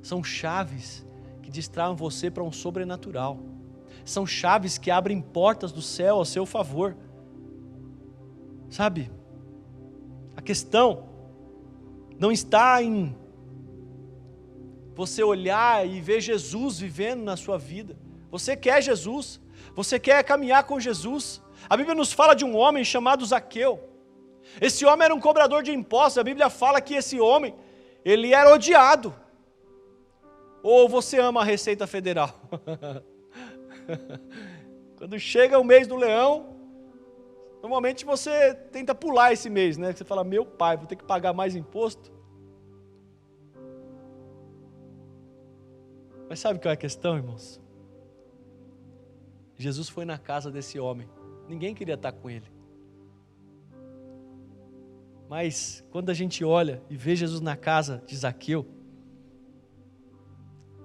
São chaves que destraem você para um sobrenatural. São chaves que abrem portas do céu ao seu favor. Sabe, a questão não está em você olhar e ver Jesus vivendo na sua vida. Você quer Jesus, você quer caminhar com Jesus. A Bíblia nos fala de um homem chamado Zaqueu. Esse homem era um cobrador de impostos. A Bíblia fala que esse homem, ele era odiado. Ou você ama a Receita Federal? Quando chega o mês do leão, normalmente você tenta pular esse mês, né? Você fala, meu pai, vou ter que pagar mais imposto. Mas sabe qual é a questão, irmãos? Jesus foi na casa desse homem. Ninguém queria estar com ele. Mas quando a gente olha e vê Jesus na casa de Zaqueu,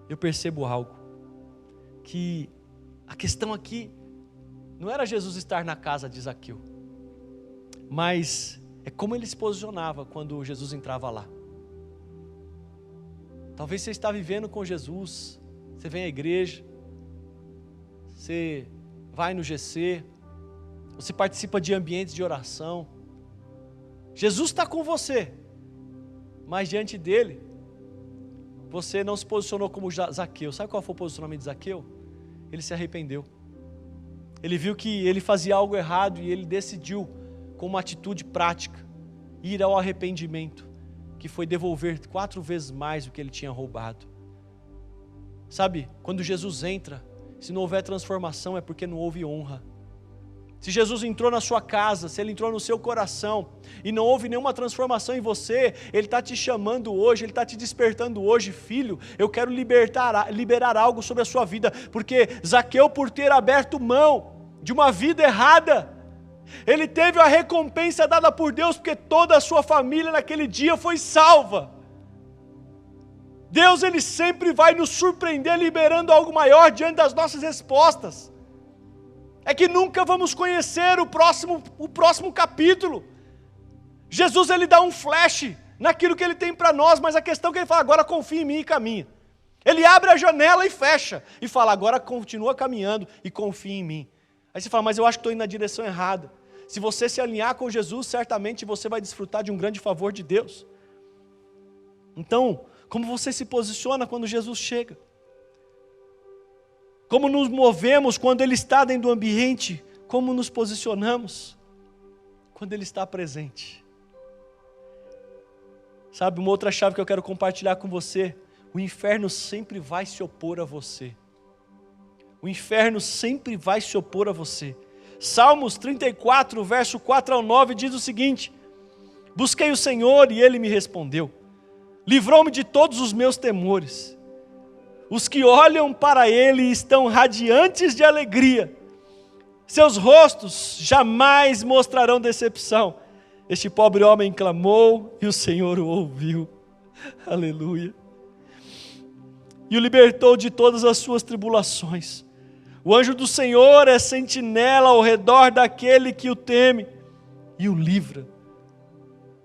eu percebo algo. Que a questão aqui não era Jesus estar na casa de Zaqueu, mas é como ele se posicionava quando Jesus entrava lá. Talvez você está vivendo com Jesus, você vem à igreja, você vai no GC, você participa de ambientes de oração. Jesus está com você, mas diante dele, você não se posicionou como Zaqueu. Sabe qual foi o posicionamento de Zaqueu? Ele se arrependeu. Ele viu que ele fazia algo errado e ele decidiu, com uma atitude prática, ir ao arrependimento, que foi devolver 4 vezes mais do que ele tinha roubado. Sabe, quando Jesus entra, se não houver transformação é porque não houve honra. Se Jesus entrou na sua casa, se Ele entrou no seu coração e não houve nenhuma transformação em você, Ele está te chamando hoje, Ele está te despertando hoje, filho, eu quero liberar algo sobre a sua vida, porque Zaqueu, por ter aberto mão de uma vida errada, ele teve a recompensa dada por Deus, porque toda a sua família naquele dia foi salva. Deus, Ele sempre vai nos surpreender liberando algo maior diante das nossas respostas. É que nunca vamos conhecer o próximo capítulo. Jesus, Ele dá um flash naquilo que Ele tem para nós, mas a questão é que Ele fala, agora confia em mim e caminha. Ele abre a janela e fecha, e fala, agora continua caminhando e confia em mim. Aí você fala, mas eu acho que estou indo na direção errada. Se você se alinhar com Jesus, certamente você vai desfrutar de um grande favor de Deus. Então, como você se posiciona quando Jesus chega? Como nos movemos quando Ele está dentro do ambiente? Como nos posicionamos quando Ele está presente? Sabe, uma outra chave que eu quero compartilhar com você: o inferno sempre vai se opor a você. O inferno sempre vai se opor a você. Salmos 34, verso 4 ao 9 diz o seguinte: busquei o Senhor e Ele me respondeu, livrou-me de todos os meus temores. Os que olham para Ele estão radiantes de alegria, seus rostos jamais mostrarão decepção. Este pobre homem clamou e o Senhor o ouviu, aleluia, e o libertou de todas as suas tribulações. O anjo do Senhor é sentinela ao redor daquele que o teme e o livra.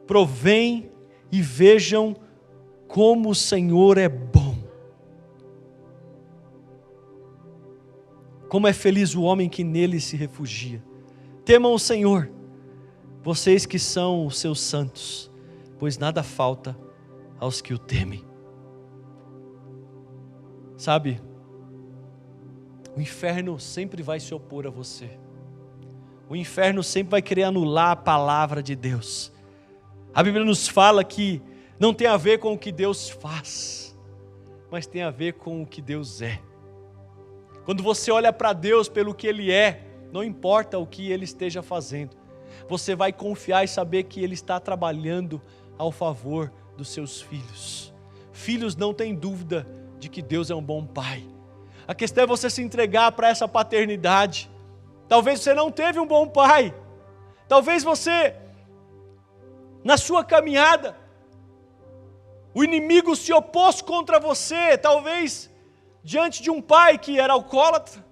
Provém e vejam como o Senhor é bom. Como é feliz o homem que nele se refugia. Temam o Senhor, vocês que são os seus santos, pois nada falta aos que o temem. Sabe, o inferno sempre vai se opor a você. O inferno sempre vai querer anular a palavra de Deus. A Bíblia nos fala que não tem a ver com o que Deus faz, mas tem a ver com o que Deus é. Quando você olha para Deus pelo que Ele é, não importa o que Ele esteja fazendo, você vai confiar e saber que Ele está trabalhando ao favor dos seus filhos. Filhos não têm dúvida de que Deus é um bom pai. A questão é você se entregar para essa paternidade. Talvez você não teve um bom pai. Talvez você, na sua caminhada, o inimigo se opôs contra você. Talvez diante de um pai que era alcoólatra.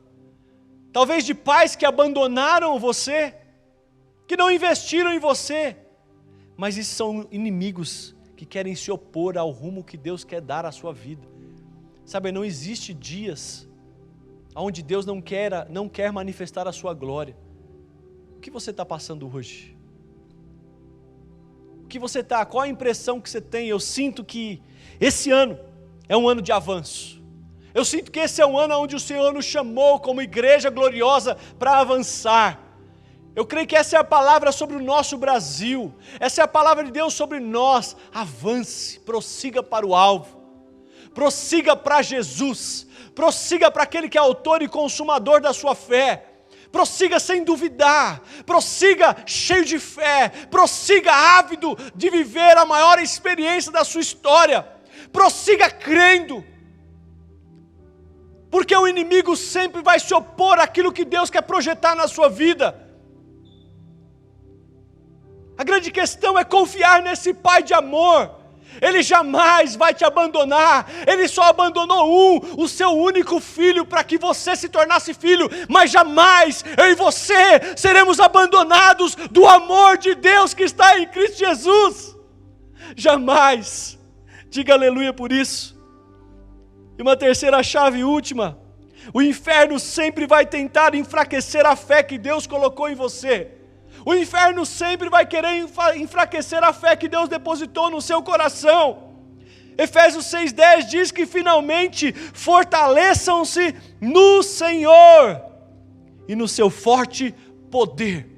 Talvez de pais que abandonaram você, que não investiram em você. Mas esses são inimigos que querem se opor ao rumo que Deus quer dar à sua vida. Sabe, não existe dias onde Deus não quer manifestar a sua glória. O que você está passando hoje? O que você está? Qual a impressão que você tem? Eu sinto que esse ano é um ano de avanço. Eu sinto que esse é um ano onde o Senhor nos chamou como igreja gloriosa para avançar. Eu creio que essa é a palavra sobre o nosso Brasil. Essa é a palavra de Deus sobre nós. Avance, prossiga para o alvo. Prossiga para Jesus. Prossiga para aquele que é autor e consumador da sua fé. Prossiga sem duvidar. Prossiga cheio de fé. Prossiga ávido de viver a maior experiência da sua história. Prossiga crendo. Porque o inimigo sempre vai se opor àquilo que Deus quer projetar na sua vida. A grande questão é confiar nesse Pai de amor. Ele jamais vai te abandonar. Ele só abandonou o seu único filho, para que você se tornasse filho. Mas jamais eu e você seremos abandonados do amor de Deus que está em Cristo Jesus. Jamais. Diga aleluia por isso. E uma terceira chave última: o inferno sempre vai tentar enfraquecer a fé que Deus colocou em você. O inferno sempre vai querer enfraquecer a fé que Deus depositou no seu coração. Efésios 6,10 diz que finalmente fortaleçam-se no Senhor e no seu forte poder.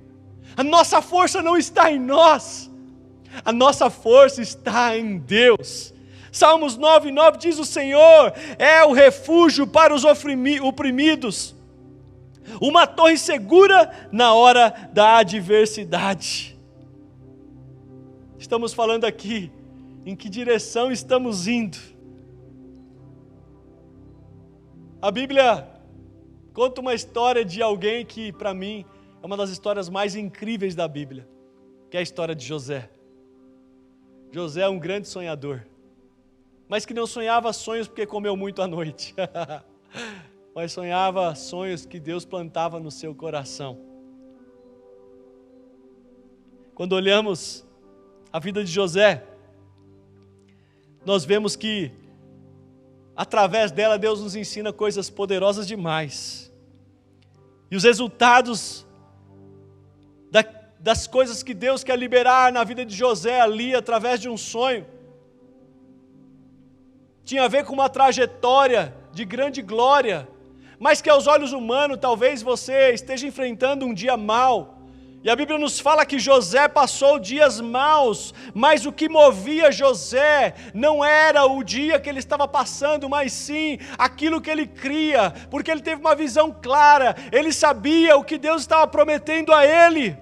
A nossa força não está em nós, a nossa força está em Deus. Salmos 9,9 diz: o Senhor é o refúgio para os oprimidos, uma torre segura na hora da adversidade. Estamos falando aqui em que direção estamos indo. A Bíblia conta uma história de alguém que, para mim, é uma das histórias mais incríveis da Bíblia, que é a história de José. José é um grande sonhador, mas que não sonhava sonhos porque comeu muito à noite. Mas sonhava sonhos que Deus plantava no seu coração. Quando olhamos a vida de José, nós vemos que através dela Deus nos ensina coisas poderosas demais. E os resultados das coisas que Deus quer liberar na vida de José ali, através de um sonho, tinha a ver com uma trajetória de grande glória, mas que aos olhos humanos talvez você esteja enfrentando um dia mau. E a Bíblia nos fala que José passou dias maus, mas o que movia José não era o dia que ele estava passando, mas sim aquilo que ele cria, porque ele teve uma visão clara, ele sabia o que Deus estava prometendo a ele.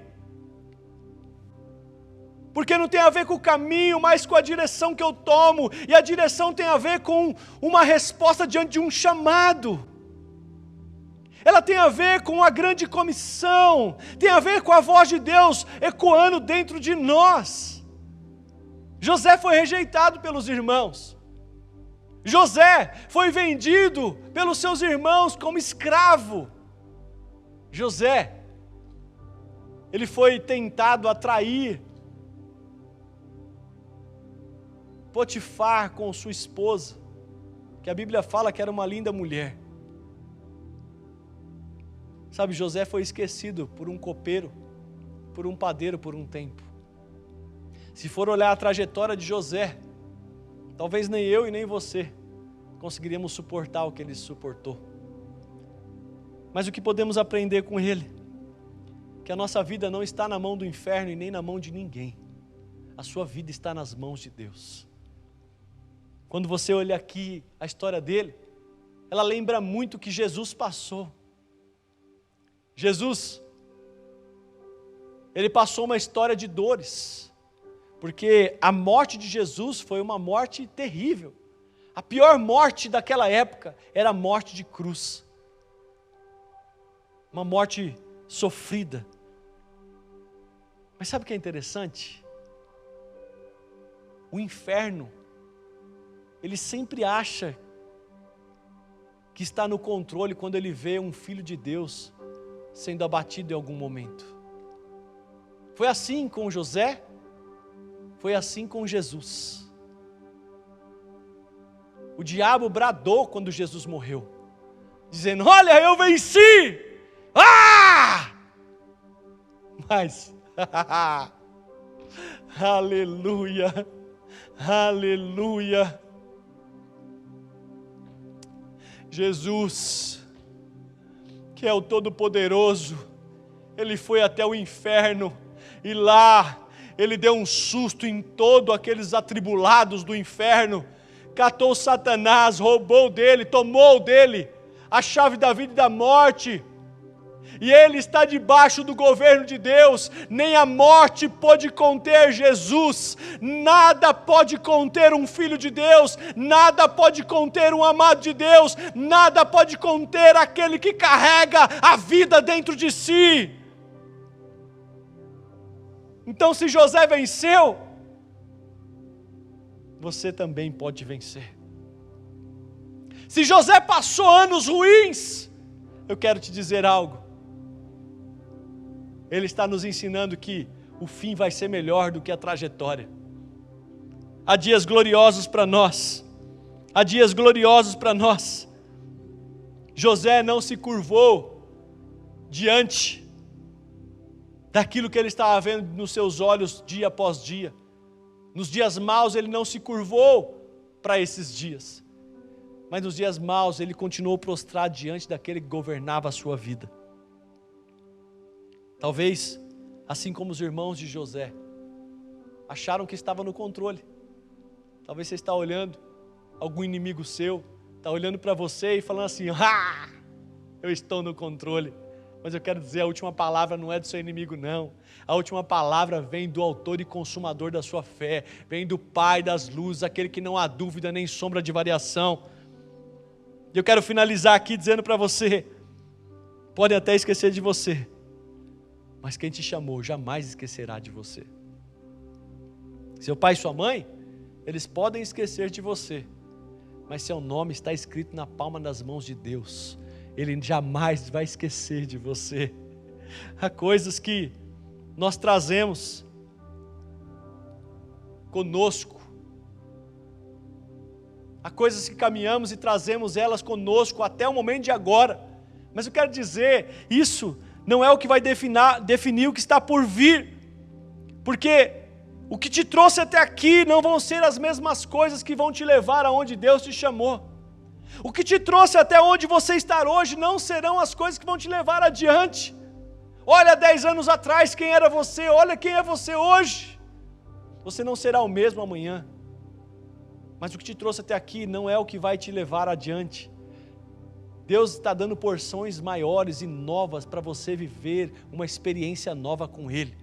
Porque não tem a ver com o caminho, mas com a direção que eu tomo, e a direção tem a ver com uma resposta diante de um chamado. Ela tem a ver com a grande comissão, tem a ver com a voz de Deus ecoando dentro de nós. José foi rejeitado pelos irmãos. José foi vendido pelos seus irmãos como escravo. José, ele foi tentado a trair Potifar com sua esposa, que a Bíblia fala que era uma linda mulher. Sabe, José foi esquecido por um copeiro, por um padeiro por um tempo. Se for olhar a trajetória de José, talvez nem eu e nem você conseguiríamos suportar o que ele suportou. Mas o que podemos aprender com ele? Que a nossa vida não está na mão do inferno e nem na mão de ninguém. A sua vida está nas mãos de Deus. Quando você olha aqui a história dele, ela lembra muito o que Jesus passou. Jesus, ele passou uma história de dores, porque a morte de Jesus foi uma morte terrível. A pior morte daquela época era a morte de cruz. Uma morte sofrida. Mas sabe o que é interessante? O inferno, ele sempre acha que está no controle quando ele vê um filho de Deus sendo abatido em algum momento. Foi assim com José, foi assim com Jesus. O diabo bradou quando Jesus morreu, dizendo: olha, eu venci! Ah! Mas, aleluia, aleluia. Jesus, que é o Todo-Poderoso, ele foi até o inferno, e lá ele deu um susto em todos aqueles atribulados do inferno, catou Satanás, roubou dele, tomou dele a chave da vida e da morte, e ele está debaixo do governo de Deus. Nem a morte pode conter Jesus, nada pode conter um filho de Deus, nada pode conter um amado de Deus, nada pode conter aquele que carrega a vida dentro de si. Então, se José venceu, você também pode vencer. Se José passou anos ruins, eu quero te dizer algo. Ele está nos ensinando que o fim vai ser melhor do que a trajetória. Há dias gloriosos para nós. Há dias gloriosos para nós. José não se curvou diante daquilo que ele estava vendo nos seus olhos dia após dia. Nos dias maus ele não se curvou para esses dias. Mas nos dias maus ele continuou prostrado diante daquele que governava a sua vida. Talvez, assim como os irmãos de José, acharam que estava no controle. Talvez você está olhando algum inimigo seu, está olhando para você e falando assim: ah, eu estou no controle. Mas eu quero dizer, a última palavra não é do seu inimigo, não. A última palavra vem do autor e consumador da sua fé, vem do Pai das luzes, aquele que não há dúvida nem sombra de variação. E eu quero finalizar aqui dizendo para você: podem até esquecer de você, mas quem te chamou jamais esquecerá de você. Seu pai e sua mãe, eles podem esquecer de você, mas seu nome está escrito na palma das mãos de Deus. Ele jamais vai esquecer de você. Há coisas que nós trazemos conosco. Há coisas que caminhamos e trazemos elas conosco até o momento de agora. Mas eu quero dizer, isso não é o que vai definir o que está por vir. Porque o que te trouxe até aqui não vão ser as mesmas coisas que vão te levar aonde Deus te chamou. O que te trouxe até onde você está hoje não serão as coisas que vão te levar adiante. Olha 10 anos atrás quem era você, olha quem é você hoje. Você não será o mesmo amanhã. Mas o que te trouxe até aqui não é o que vai te levar adiante. Deus está dando porções maiores e novas para você viver uma experiência nova com Ele.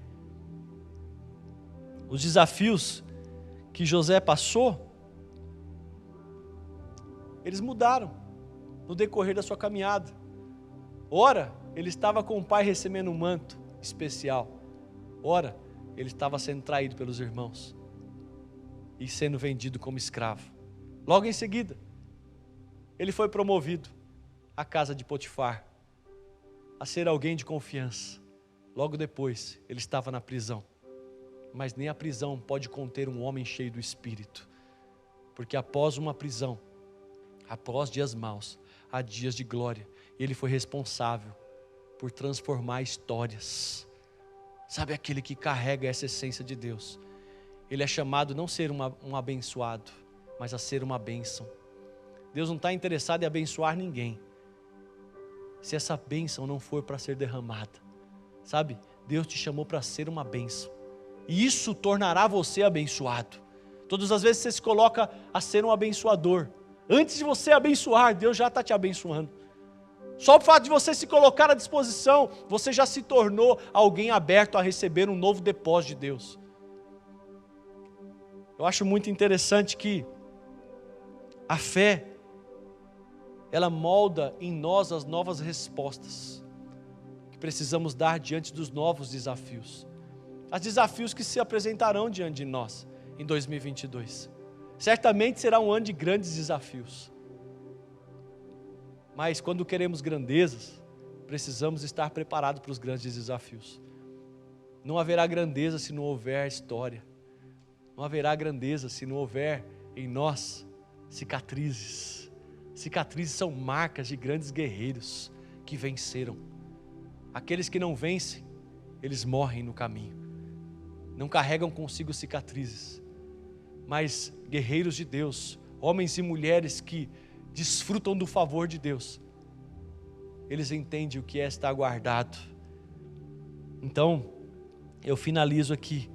Os desafios que José passou, eles mudaram no decorrer da sua caminhada. Ora, ele estava com o pai recebendo um manto especial. Ora, ele estava sendo traído pelos irmãos e sendo vendido como escravo. Logo em seguida, ele foi promovido à casa de Potifar, a ser alguém de confiança. Logo depois, ele estava na prisão. Mas nem a prisão pode conter um homem cheio do Espírito. Porque após uma prisão, após dias maus, há dias de glória. E ele foi responsável por transformar histórias. Sabe, aquele que carrega essa essência de Deus. Ele é chamado não a ser um abençoado, mas a ser uma bênção. Deus não está interessado em abençoar ninguém, se essa bênção não for para ser derramada. Sabe, Deus te chamou para ser uma bênção. E isso tornará você abençoado. Todas as vezes você se coloca a ser um abençoador, antes de você abençoar, Deus já está te abençoando. Só o fato de você se colocar à disposição, você já se tornou alguém aberto a receber um novo depósito de Deus. Eu acho muito interessante que a fé, ela molda em nós as novas respostas que precisamos dar diante dos novos desafios. Os desafios que se apresentarão diante de nós em 2022. Certamente será um ano de grandes desafios. Mas quando queremos grandezas, precisamos estar preparados para os grandes desafios. Não haverá grandeza se não houver história. Não haverá grandeza se não houver em nós cicatrizes. Cicatrizes são marcas de grandes guerreiros que venceram. Aqueles que não vencem, eles morrem no caminho. Não carregam consigo cicatrizes. Mas guerreiros de Deus, homens e mulheres que desfrutam do favor de Deus, eles entendem o que é estar guardado. Então, eu finalizo aqui,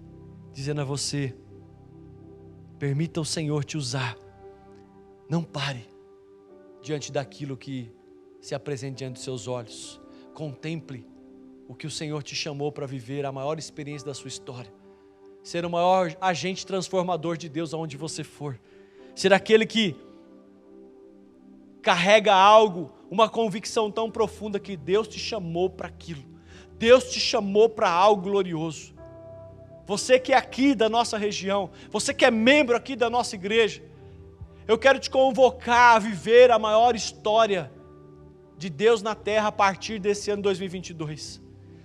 dizendo a você, permita o Senhor te usar. Não pare diante daquilo que se apresenta diante dos seus olhos. Contemple o que o Senhor te chamou para viver, a maior experiência da sua história. Ser o maior agente transformador de Deus aonde você for. Ser aquele que carrega algo, uma convicção tão profunda que Deus te chamou para aquilo. Deus te chamou para algo glorioso. Você que é aqui da nossa região, você que é membro aqui da nossa igreja, eu quero te convocar a viver a maior história de Deus na terra a partir desse ano 2022.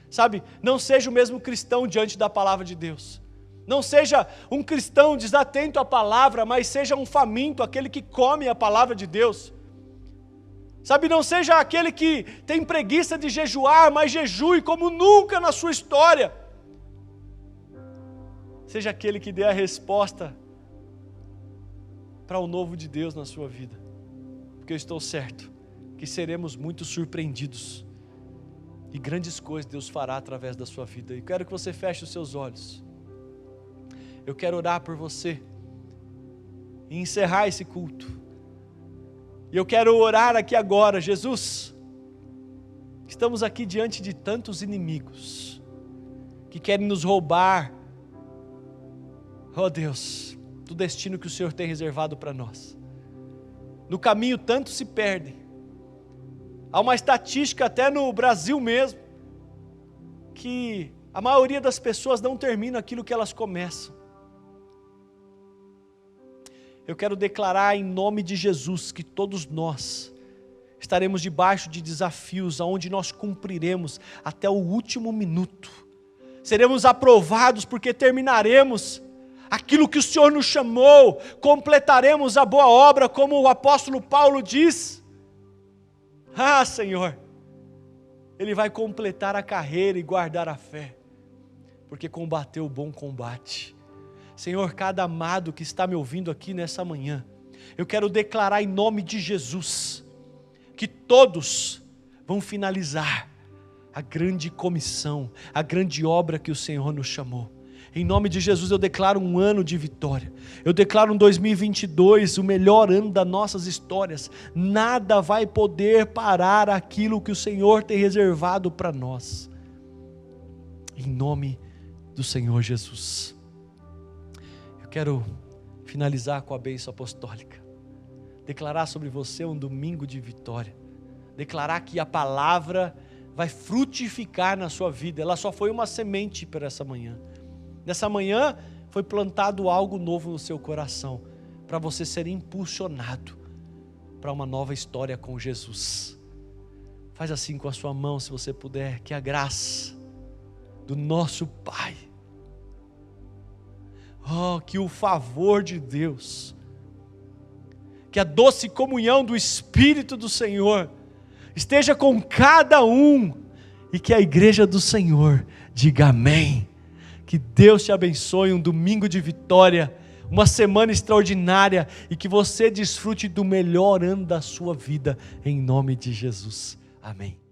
Sabe, não seja o mesmo cristão diante da palavra de Deus. Não seja um cristão desatento à palavra, mas seja um faminto, aquele que come a palavra de Deus. Sabe, não seja aquele que tem preguiça de jejuar, mas jejue como nunca na sua história. Seja aquele que dê a resposta para o novo de Deus na sua vida. Porque eu estou certo que seremos muito surpreendidos. E grandes coisas Deus fará através da sua vida. E quero que você feche os seus olhos. Eu quero orar por você e encerrar esse culto. E eu quero orar aqui agora, Jesus. Estamos aqui diante de tantos inimigos que querem nos roubar, oh Deus, do destino que o Senhor tem reservado para nós. No caminho tantos se perdem. Há uma estatística até no Brasil mesmo, que a maioria das pessoas não termina aquilo que elas começam. Eu quero declarar em nome de Jesus que todos nós estaremos debaixo de desafios aonde nós cumpriremos até o último minuto. Seremos aprovados porque terminaremos aquilo que o Senhor nos chamou, completaremos a boa obra, como o apóstolo Paulo diz. Ah, Senhor, Ele vai completar a carreira e guardar a fé, porque combateu o bom combate. Senhor, cada amado que está me ouvindo aqui nessa manhã, eu quero declarar em nome de Jesus, que todos vão finalizar a grande comissão, a grande obra que o Senhor nos chamou. Em nome de Jesus eu declaro um ano de vitória. Eu declaro um 2022, o melhor ano das nossas histórias. Nada vai poder parar aquilo que o Senhor tem reservado para nós. Em nome do Senhor Jesus. Eu quero finalizar com a bênção apostólica. Declarar sobre você um domingo de vitória. Declarar que a palavra vai frutificar na sua vida. Ela só foi uma semente para essa manhã. Nessa manhã foi plantado algo novo no seu coração, para você ser impulsionado para uma nova história com Jesus. Faz assim com a sua mão, se você puder, que a graça do nosso Pai, que o favor de Deus, que a doce comunhão do Espírito do Senhor esteja com cada um, e que a igreja do Senhor diga amém. Que Deus te abençoe, um domingo de vitória, uma semana extraordinária, e que você desfrute do melhor ano da sua vida, em nome de Jesus. Amém.